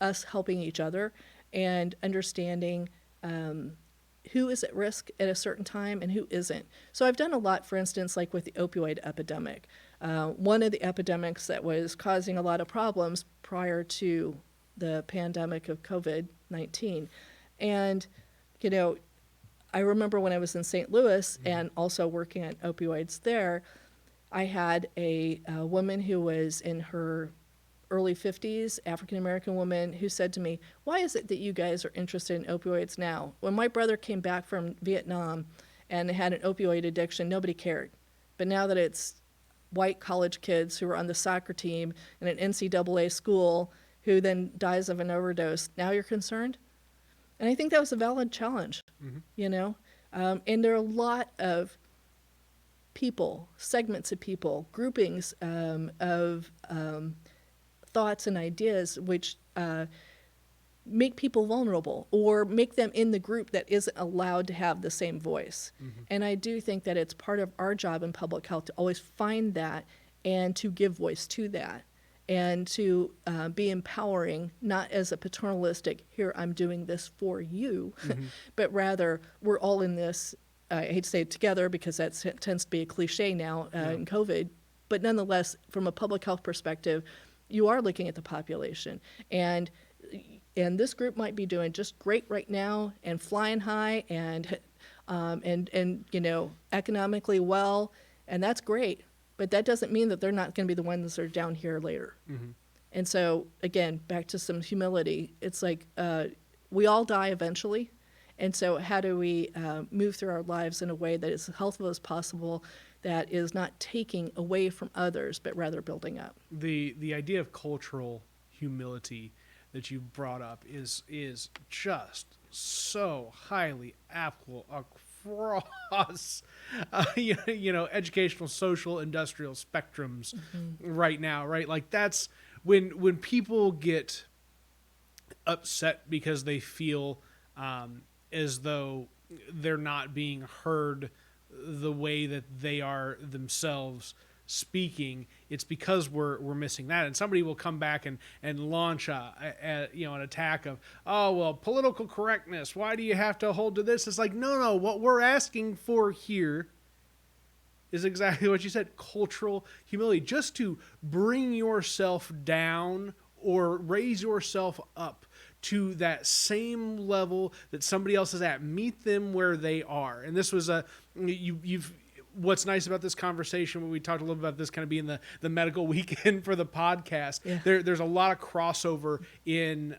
us helping each other and understanding who is at risk at a certain time and who isn't. So I've done a lot, for instance, like with the opioid epidemic. One of the epidemics that was causing a lot of problems prior to the pandemic of COVID-19. And, I remember when I was in St. Louis and also working on opioids there, I had a woman who was in her early 50s, African-American woman, who said to me, why is it that you guys are interested in opioids now? When my brother came back from Vietnam and had an opioid addiction, nobody cared. But now that it's white college kids who are on the soccer team in an NCAA school who then dies of an overdose, now you're concerned? And I think that was a valid challenge, you know? And there are a lot of people, segments of people, groupings of thoughts and ideas which make people vulnerable or make them in the group that isn't allowed to have the same voice. And I do think that it's part of our job in public health to always find that and to give voice to that and to be empowering, not as a paternalistic, here, I'm doing this for you, but rather we're all in this, I hate to say it together because that tends to be a cliche now in COVID, but nonetheless, from a public health perspective, you are looking at the population. And this group might be doing just great right now and flying high and you know, economically well, and that's great. But that doesn't mean that they're not going to be the ones that are down here later. And so, again, back to some humility. It's like we all die eventually. And so how do we move through our lives in a way that is as healthful as possible, that is not taking away from others, but rather building up? The idea of cultural humility that you brought up is just so highly applicable across you know, educational, social, industrial spectrums right now, right? Like that's when people get upset because they feel as though they're not being heard the way that they are themselves speaking, it's because we're missing that. And somebody will come back and launch you know, an attack of, oh, well, political correctness, why do you have to hold to this? It's like, no, what we're asking for here is exactly what you said, cultural humility, just to bring yourself down or raise yourself up to that same level that somebody else is at. Meet them where they are. And this was you've what's nice about this conversation, when we talked a little bit about this kind of being the medical weekend for the podcast, there's a lot of crossover in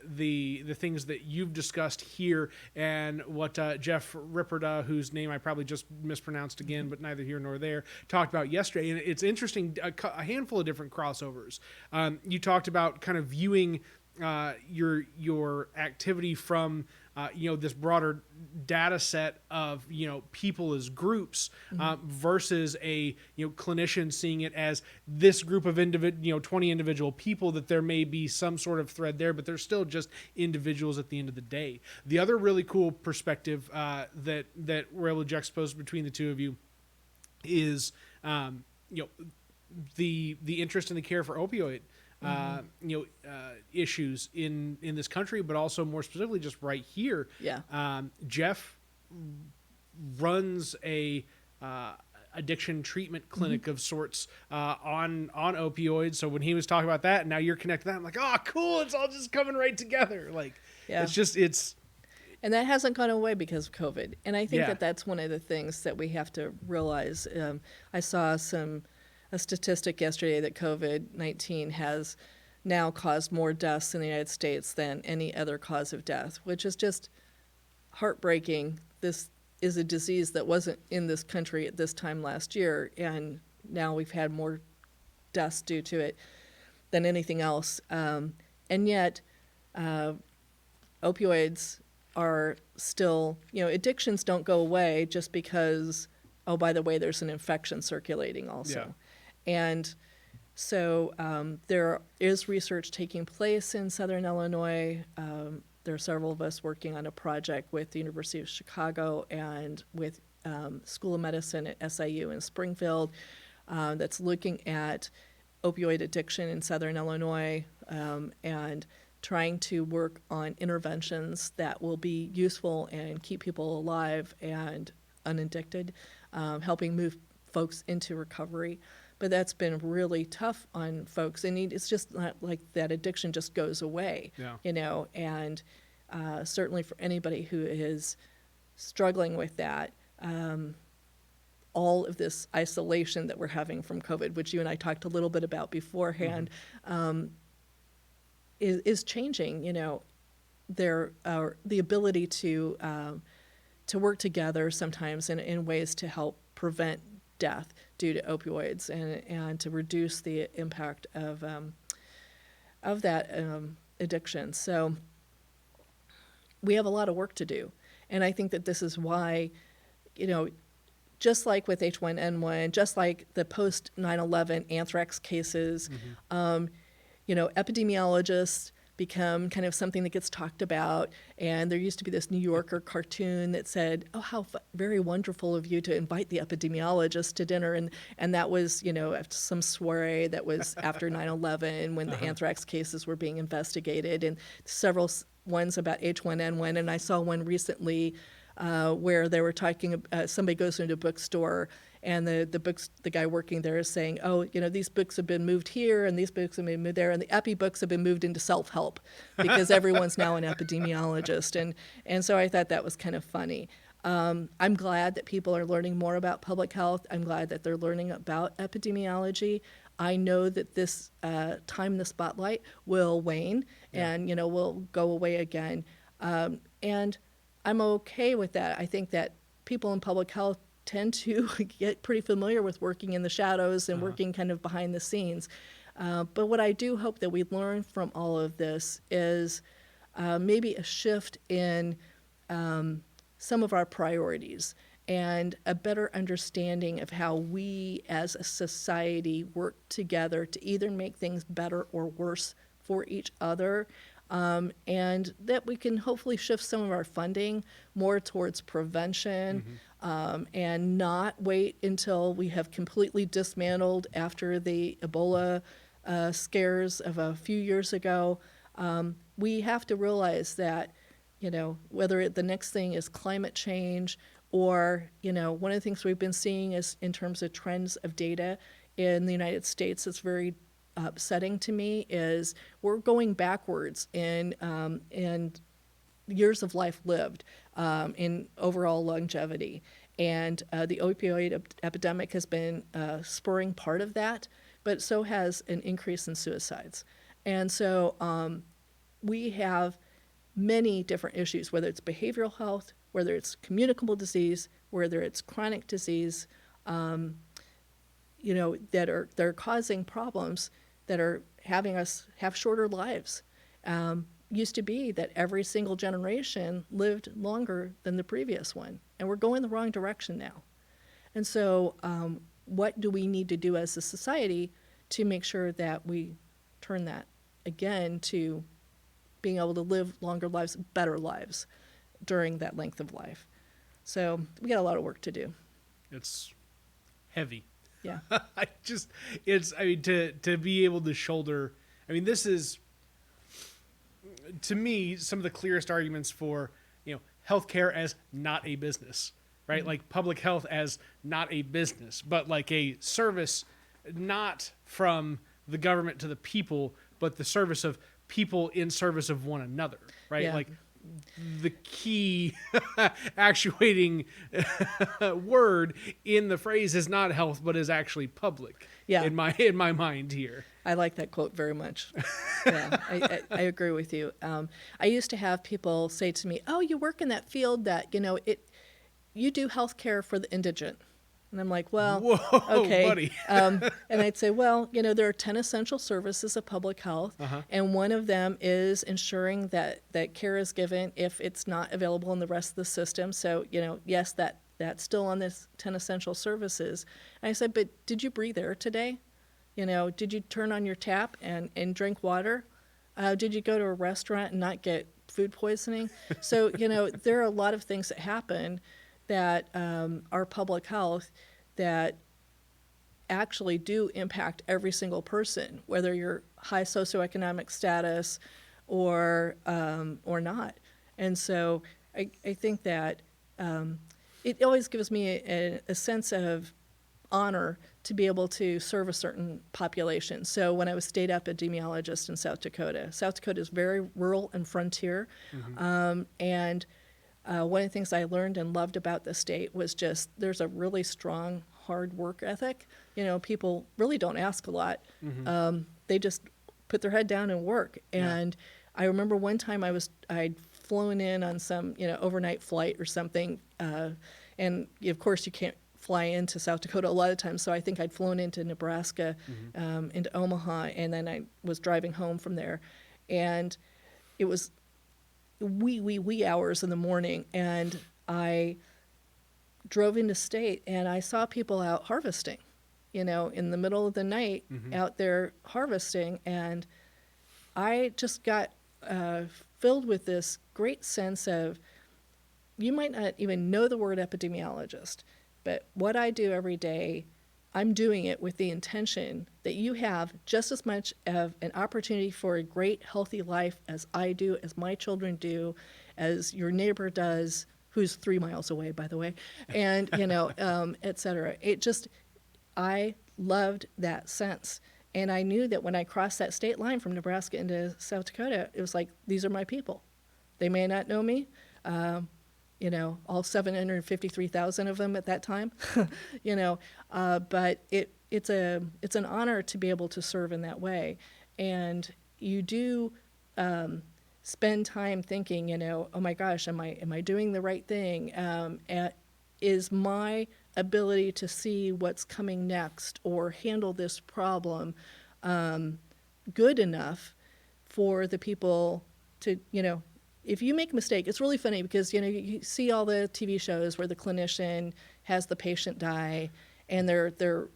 the things that you've discussed here and what Jeff Ripperda, whose name I probably just mispronounced again, but neither here nor there, talked about yesterday. And it's interesting, a handful of different crossovers. You talked about kind of viewing your activity from you know, this broader data set of, you know, people as groups versus a, you know, clinician seeing it as this group of 20 individual people, that there may be some sort of thread there, but they're still just individuals at the end of the day. The other really cool perspective that we're able to juxtapose between the two of you is you know, the interest in the care for opioid you know, issues in this country, but also more specifically just right here. Jeff runs a addiction treatment clinic of sorts on opioids. So when he was talking about that, and now you're connected to that, I'm like, oh, cool! It's all just coming right together. Like, it's. And that hasn't gone away because of COVID. And I think that that's one of the things that we have to realize. I saw a statistic yesterday that COVID-19 has now caused more deaths in the United States than any other cause of death, which is just heartbreaking. This is a disease that wasn't in this country at this time last year, and now we've had more deaths due to it than anything else. And yet, opioids are still, you know, addictions don't go away just because, oh, by the way, there's an infection circulating also. And so there is research taking place in Southern Illinois. There are several of us working on a project with the University of Chicago and with School of Medicine at SIU in Springfield that's looking at opioid addiction in Southern Illinois and trying to work on interventions that will be useful and keep people alive and unaddicted, helping move folks into recovery. But that's been really tough on folks, and it's just not like that addiction just goes away, you know, and certainly for anybody who is struggling with that, all of this isolation that we're having from COVID, which you and I talked a little bit about beforehand, is changing, you know, the ability to work together sometimes in ways to help prevent death due to opioids and to reduce the impact of that addiction. So we have a lot of work to do. And I think that this is why, you know, just like with H1N1, just like the post 9/11 anthrax cases, you know, epidemiologists become kind of something that gets talked about. And there used to be this New Yorker cartoon that said, "Oh, how very wonderful of you to invite the epidemiologist to dinner." And that was, you know, after some soiree that was after 9/11 when the anthrax cases were being investigated, and several ones about H1N1. And I saw one recently where they were talking, somebody goes into a bookstore and the guy working there is saying, "Oh, you know, these books have been moved here and these books have been moved there, and the epi books have been moved into self-help because everyone's now an epidemiologist." And so I thought that was kind of funny. I'm glad that people are learning more about public health. I'm glad that they're learning about epidemiology. I know that this time in the spotlight will wane and, you know, will go away again. And I'm okay with that. I think that people in public health tend to get pretty familiar with working in the shadows and working kind of behind the scenes. But what I do hope that we learn from all of this is maybe a shift in some of our priorities and a better understanding of how we as a society work together to either make things better or worse for each other. And that we can hopefully shift some of our funding more towards prevention, and not wait until we have completely dismantled after the Ebola scares of a few years ago. We have to realize that, you know, whether the next thing is climate change or, you know, one of the things we've been seeing is in terms of trends of data in the United States, it's very upsetting to me, is we're going backwards in years of life lived, in overall longevity. And the opioid epidemic has been spurring part of that, but so has an increase in suicides. And so we have many different issues, whether it's behavioral health, whether it's communicable disease, whether it's chronic disease, you know, that are causing problems that are having us have shorter lives. Used to be that every single generation lived longer than the previous one, and we're going the wrong direction now. And so what do we need to do as a society to make sure that we turn that again to being able to live longer lives, better lives during that length of life? So we got a lot of work to do. It's heavy. Yeah. I mean, to be able to shoulder, I mean, this is, to me, some of the clearest arguments for, you know, healthcare as not a business, right? Like public health as not a business, but like a service, not from the government to the people, but the service of people in service of one another, right? Yeah. Like the key actuating word in the phrase is not health, but is actually public. Yeah. In my mind here. I like that quote very much. Yeah, I agree with you. I used to have people say to me, "Oh, you work in that field that, you know, you do healthcare for the indigent." And I'm like, "Well, whoa, okay." buddy. And I'd say, "Well, you know, there are 10 essential services of public health, and one of them is ensuring that care is given if it's not available in the rest of the system. So, you know, yes, that's still on this 10 essential services." And I said, "But did you breathe air today? You know, did you turn on your tap and drink water? Did you go to a restaurant and not get food poisoning?" So, you know, there are a lot of things that happen that are public health that actually do impact every single person, whether you're high socioeconomic status or not. And so I think that it always gives me a sense of honor to be able to serve a certain population. So when I was state epidemiologist in South Dakota is very rural and frontier. And one of the things I learned and loved about the state was just there's a really strong, hard work ethic. You know, people really don't ask a lot. They just put their head down and work. And I remember one time I'd flown in on some, you know, overnight flight or something. And of course you can't fly into South Dakota a lot of times. So I think I'd flown into Nebraska, into Omaha, and then I was driving home from there. And it was wee hours in the morning, and I drove into state and I saw people out harvesting, in the middle of the night, out there harvesting. And I just got filled with this great sense of, you might not even know the word epidemiologist, but what I do every day, I'm doing it with the intention that you have just as much of an opportunity for a great, healthy life as I do, as my children do, as your neighbor does, who's 3 miles away, by the way, and, et cetera. I loved that sense. And I knew that when I crossed that state line from Nebraska into South Dakota, it was like, these are my people. They may not know me, all 753,000 of them at that time, but it's an honor to be able to serve in that way. And you do spend time thinking, oh my gosh, am I doing the right thing? Is my ability to see what's coming next or handle this problem good enough for the people to, if you make a mistake, it's really funny because, you see all the TV shows where the clinician has the patient die and they're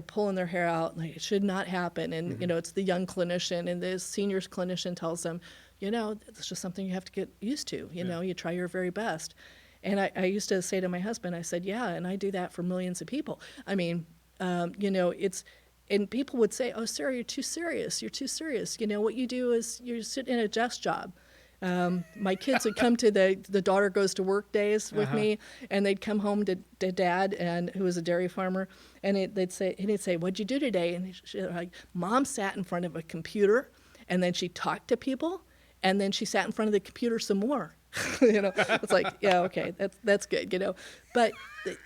pulling their hair out, like it should not happen. And, it's the young clinician, and the senior clinician tells them, it's just something you have to get used to. You try your very best. And I used to say to my husband, I said, yeah, and I do that for millions of people. I mean, and people would say, oh, Sarah, you're too serious. You're too serious. What you do is you sit in a desk job. My kids would come to the daughter goes to work days with me, and they'd come home to dad, and who was a dairy farmer, and he'd say, what'd you do today? And she'd like, Mom sat in front of a computer, and then she talked to people, and then she sat in front of the computer some more. It's like, yeah, okay, that's good, But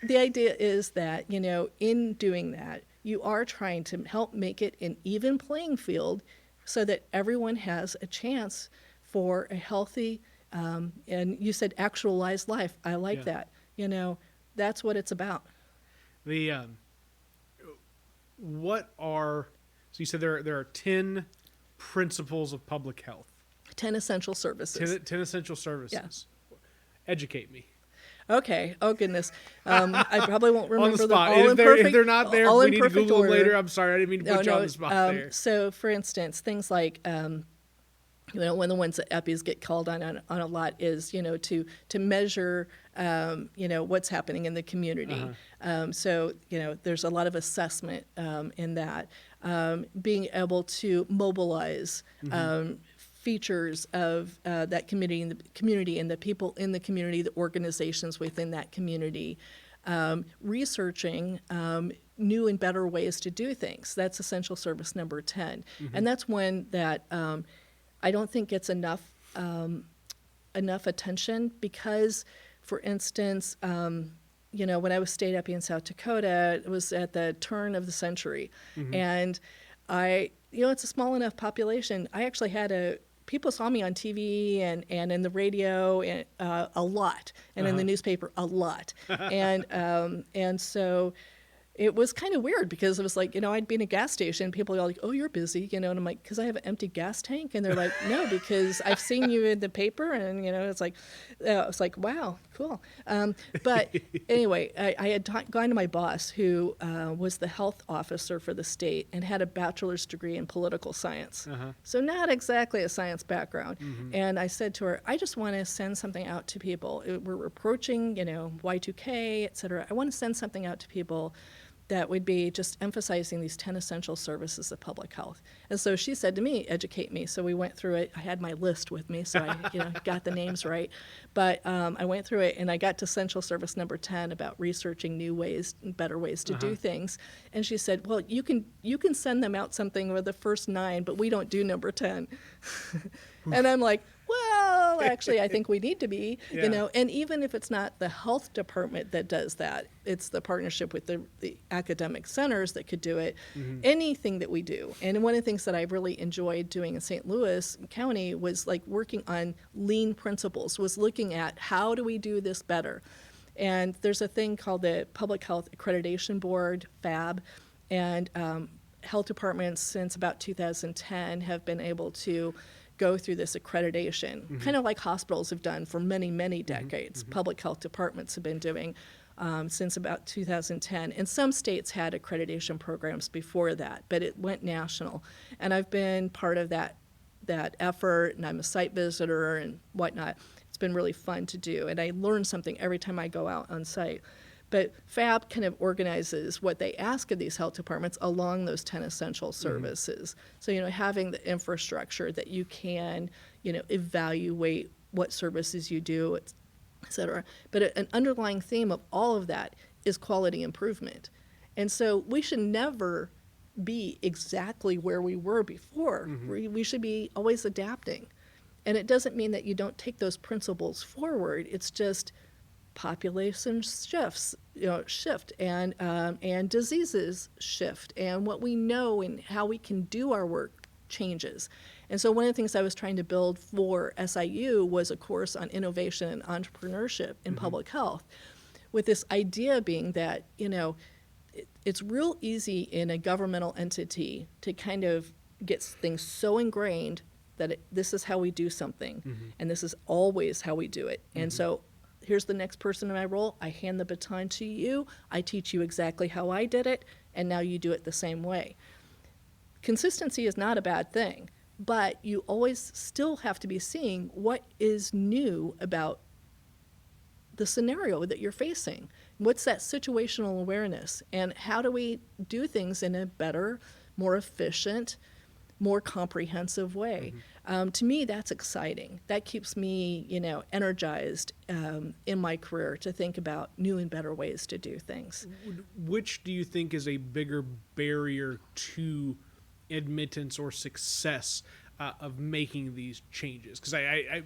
the idea is that, in doing that, you are trying to help make it an even playing field so that everyone has a chance for a healthy, and you said actualized life. I like that. That's what it's about. So you said there are 10 principles of public health. 10 essential services. 10 essential services. Yeah. Educate me. Okay. Oh, goodness. I probably won't remember on the spot. them all If they're not there, we need to Google order. them later. I'm sorry. I didn't mean to put you on the spot there. So, for instance, things like, one of the ones that EPIs get called on a lot is, to measure, what's happening in the community. So, there's a lot of assessment in that. Being able to mobilize features of that community and the people in the community, the organizations within that community, researching new and better ways to do things. That's essential service number 10. And that's one that I don't think gets enough attention because, for instance, when I was state epi in South Dakota, it was at the turn of the century. And it's a small enough population. I actually had people saw me on TV and in the radio and, a lot, and in the newspaper a lot. And so it was kind of weird because it was like, I'd be in a gas station, people are like, oh, you're busy, and I'm like, because I have an empty gas tank? And they're like, no, because I've seen you in the paper, and, it's like, wow, cool. But anyway, I had gone to my boss, who was the health officer for the state and had a bachelor's degree in political science. So not exactly a science background. And I said to her, I just want to send something out to people. We're approaching, Y2K, et cetera. I want to send something out to people that would be just emphasizing these 10 essential services of public health. And so she said to me, educate me. So we went through it. I had my list with me, so I got the names right. But I went through it, and I got to essential service number 10 about researching new ways, better ways to do things. And she said, well, you can send them out something with the first 9, but we don't do number 10. And I'm like, well, actually, I think we need to be, and even if it's not the health department that does that, it's the partnership with the academic centers that could do it, anything that we do. And one of the things that I really enjoyed doing in St. Louis County was like working on lean principles, was looking at how do we do this better. And there's a thing called the Public Health Accreditation Board, FAB, and health departments since about 2010 have been able to go through this accreditation, kind of like hospitals have done for many, many decades. Public health departments have been doing since about 2010. And some states had accreditation programs before that, but it went national. And I've been part of that effort, and I'm a site visitor and whatnot. It's been really fun to do, and I learn something every time I go out on site. But FAB kind of organizes what they ask of these health departments along those 10 essential services. So, having the infrastructure that you can, evaluate what services you do, et cetera. But an underlying theme of all of that is quality improvement. And so we should never be exactly where we were before. We should be always adapting. And it doesn't mean that you don't take those principles forward. It's just population shift, and diseases shift, and what we know and how we can do our work changes. And so one of the things I was trying to build for SIU was a course on innovation and entrepreneurship in public health, with this idea being that, it's real easy in a governmental entity to kind of get things so ingrained that this is how we do something, and this is always how we do it. And so here's the next person in my role. I hand the baton to you. I teach you exactly how I did it, and now you do it the same way. Consistency is not a bad thing, but you always still have to be seeing what is new about the scenario that you're facing. What's that situational awareness, and how do we do things in a better, more efficient, more comprehensive way? To me, that's exciting. That keeps me, energized in my career to think about new and better ways to do things. Which do you think is a bigger barrier to admittance or success of making these changes? Because I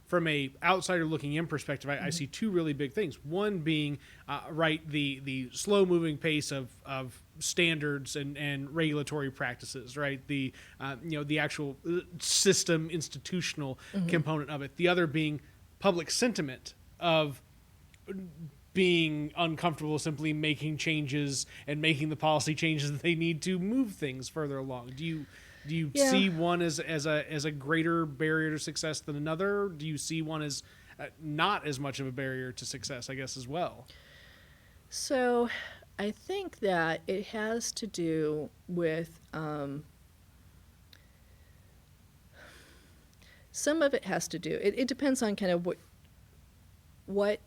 from a outsider looking in perspective, I see two really big things. One being the slow moving pace of standards and regulatory practices, right? The actual system institutional component of it. The other being public sentiment of being uncomfortable simply making changes and making the policy changes that they need to move things further along. Do you see one as a greater barrier to success than another? Do you see one as not as much of a barrier to success, I guess, as well? So I think that it has to do with some of it has to do. It depends on kind of what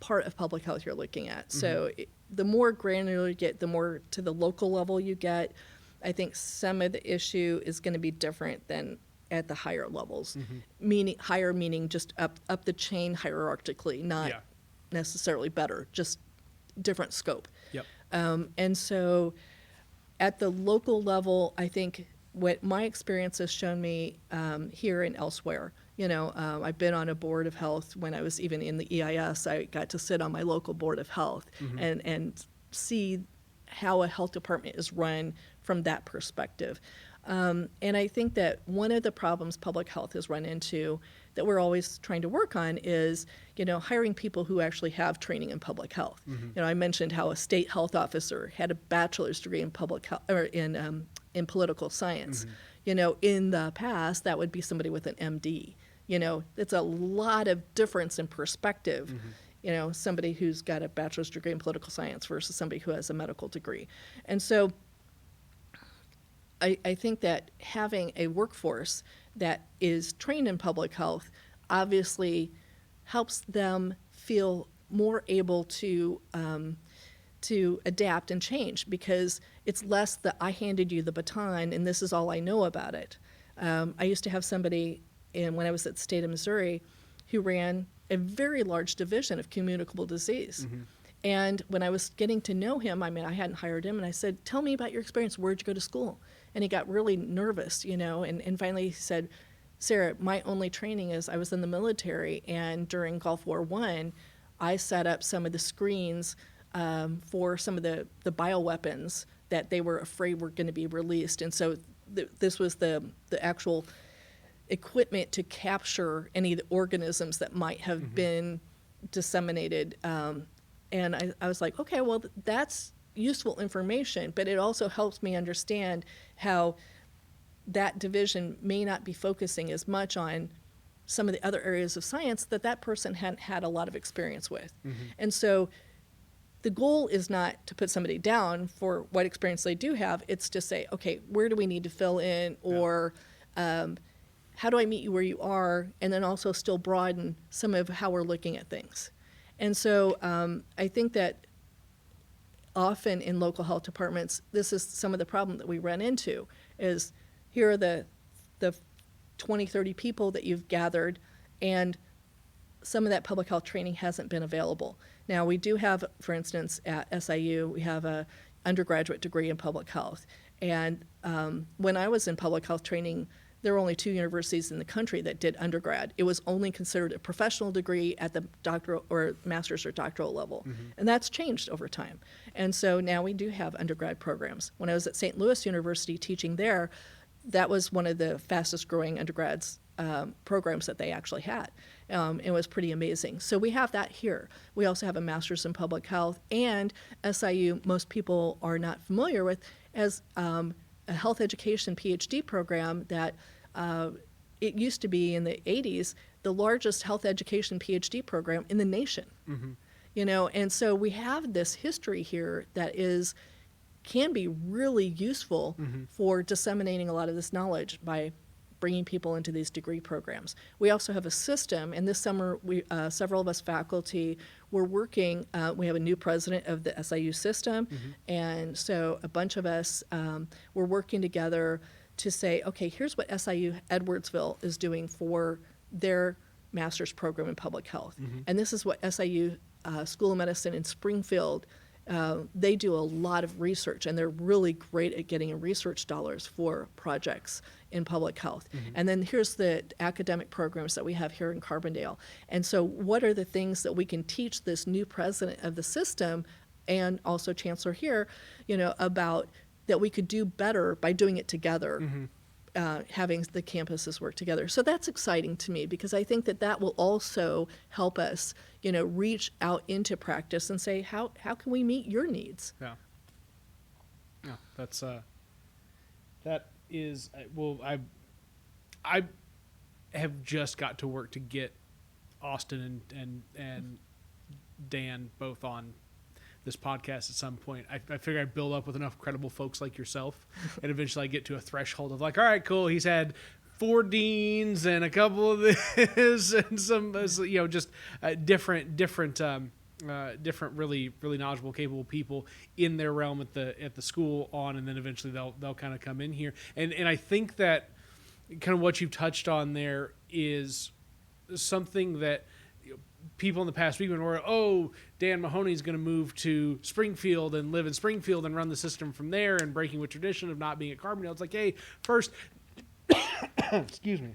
part of public health you're looking at. So the more granular you get, the more to the local level you get. I think some of the issue is going to be different than at the higher levels. Meaning just up the chain hierarchically, not necessarily better, just different scope. Yep. And so at the local level, I think what my experience has shown me here and elsewhere, I've been on a board of health. When I was even in the EIS, I got to sit on my local board of health and see how a health department is run from that perspective. And I think that one of the problems public health has run into that we're always trying to work on is, hiring people who actually have training in public health. I mentioned how a state health officer had a bachelor's degree in public health or in political science. In the past, that would be somebody with an MD. It's a lot of difference in perspective. Somebody who's got a bachelor's degree in political science versus somebody who has a medical degree. And so I think that having a workforce that is trained in public health obviously helps them feel more able to adapt and change, because it's less that I handed you the baton and this is all I know about it. I used to have somebody when I was at the state of Missouri who ran a very large division of communicable disease. And when I was getting to know him, I hadn't hired him, and I said, tell me about your experience. Where'd you go to school? And he got really nervous, and finally he said, Sarah, my only training is I was in the military, and during Gulf War I set up some of the screens for some of the bioweapons that they were afraid were going to be released. And so this was the actual equipment to capture any of the organisms that might have been disseminated. And I was like, okay, well, that's useful information, but it also helps me understand how that division may not be focusing as much on some of the other areas of science that person hadn't had a lot of experience with. And so the goal is not to put somebody down for what experience they do have. It's to say, okay, where do we need to fill in, or how do I meet you where you are, and then also still broaden some of how we're looking at things. And so I think that often in local health departments, this is some of the problem that we run into, is here are the 20, 30 people that you've gathered, and some of that public health training hasn't been available. Now, we do have, for instance, at SIU, we have a undergraduate degree in public health. And when I was in public health training, there were only 2 universities in the country that did undergrad. It was only considered a professional degree at the doctoral or master's or doctoral level. And that's changed over time. And so now we do have undergrad programs. When I was at St. Louis University teaching there, that was one of the fastest growing undergrads programs that they actually had. It was pretty amazing. So we have that here. We also have a master's in public health, and SIU, most people are not familiar with, as a health education PhD program that it used to be in the 80s, the largest health education PhD program in the nation. You know, and so we have this history here that can be really useful for disseminating a lot of this knowledge by bringing people into these degree programs. We also have a system, and this summer, several of us faculty were working, we have a new president of the SIU system, and so a bunch of us were working together to say, okay, here's what SIU Edwardsville is doing for their master's program in public health. And this is what SIU School of Medicine in Springfield, they do a lot of research, and they're really great at getting research dollars for projects in public health. And then here's the academic programs that we have here in Carbondale. And so what are the things that we can teach this new president of the system, and also chancellor here, you know, about that we could do better by doing it together, having the campuses work together. So that's exciting to me, because I think that will also help us, you know, reach out into practice and say, how can we meet your needs? Yeah. Yeah, that's that is, well, I have just got to work to get Austin and Dan both on this podcast at some point. I figure I'd build up with enough credible folks like yourself, and eventually I get to a threshold of like, all right, cool, he's had 4 deans and a couple of this and some, you know, just different really knowledgeable, capable people in their realm at the school on, and then eventually they'll kind of come in here. And I think that kind of what you've touched on there is something that, you know, people in the past week were, oh, Dan Mahoney's going to move to Springfield and live in Springfield and run the system from there, and breaking with tradition of not being at Carbondale. It's like, hey, first, excuse me.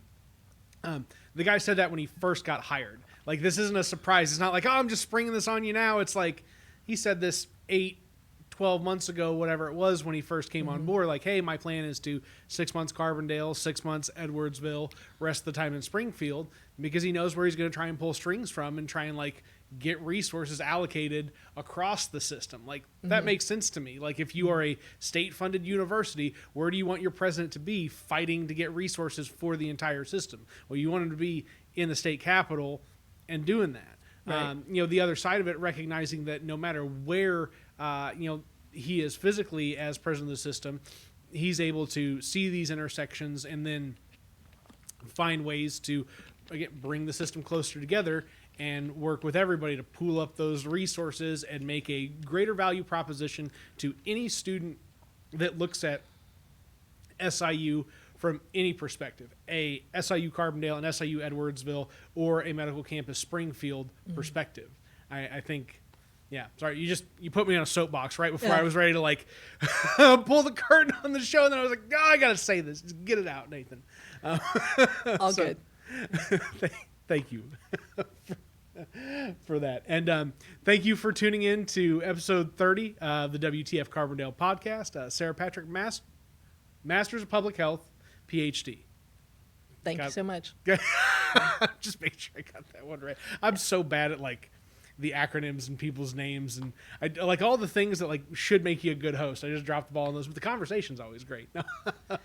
The guy said that when he first got hired. Like, this isn't a surprise. It's not like, oh, I'm just springing this on you now. It's like, he said this 12 months ago, whatever it was, when he first came on board, like, hey, my plan is to 6 months Carbondale, 6 months Edwardsville, rest of the time in Springfield, because he knows where he's going to try and pull strings from and try and like get resources allocated across the system. Like, that makes sense to me. Like, if you are a state-funded university, where do you want your president to be fighting to get resources for the entire system? Well, you want him to be in the state capitol and doing that. Right. You know, the other side of it, recognizing that no matter where, you know, he is physically as president of the system, he's able to see these intersections and then find ways to, again, bring the system closer together and work with everybody to pool up those resources and make a greater value proposition to any student that looks at SIU from any perspective, a SIU Carbondale, an SIU Edwardsville, or a medical campus Springfield perspective. I think, yeah, sorry, you put me on a soapbox right before I was ready to like pull the curtain on the show, and then I was like, I gotta say this. Just get it out, Nathan. All good. Thank you for that. And thank you for tuning in to episode 30 of the WTF Carbondale podcast. Sarah Patrick, Masters of Public Health, PhD. Thank you so much. Just make sure I got that one right. I'm so bad at like the acronyms and people's names, and I like all the things that like should make you a good host. I just dropped the ball on those, but the conversation's always great. Yeah, it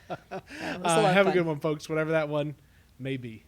was a lot of Have a fun. good one, folks, whatever that one may be.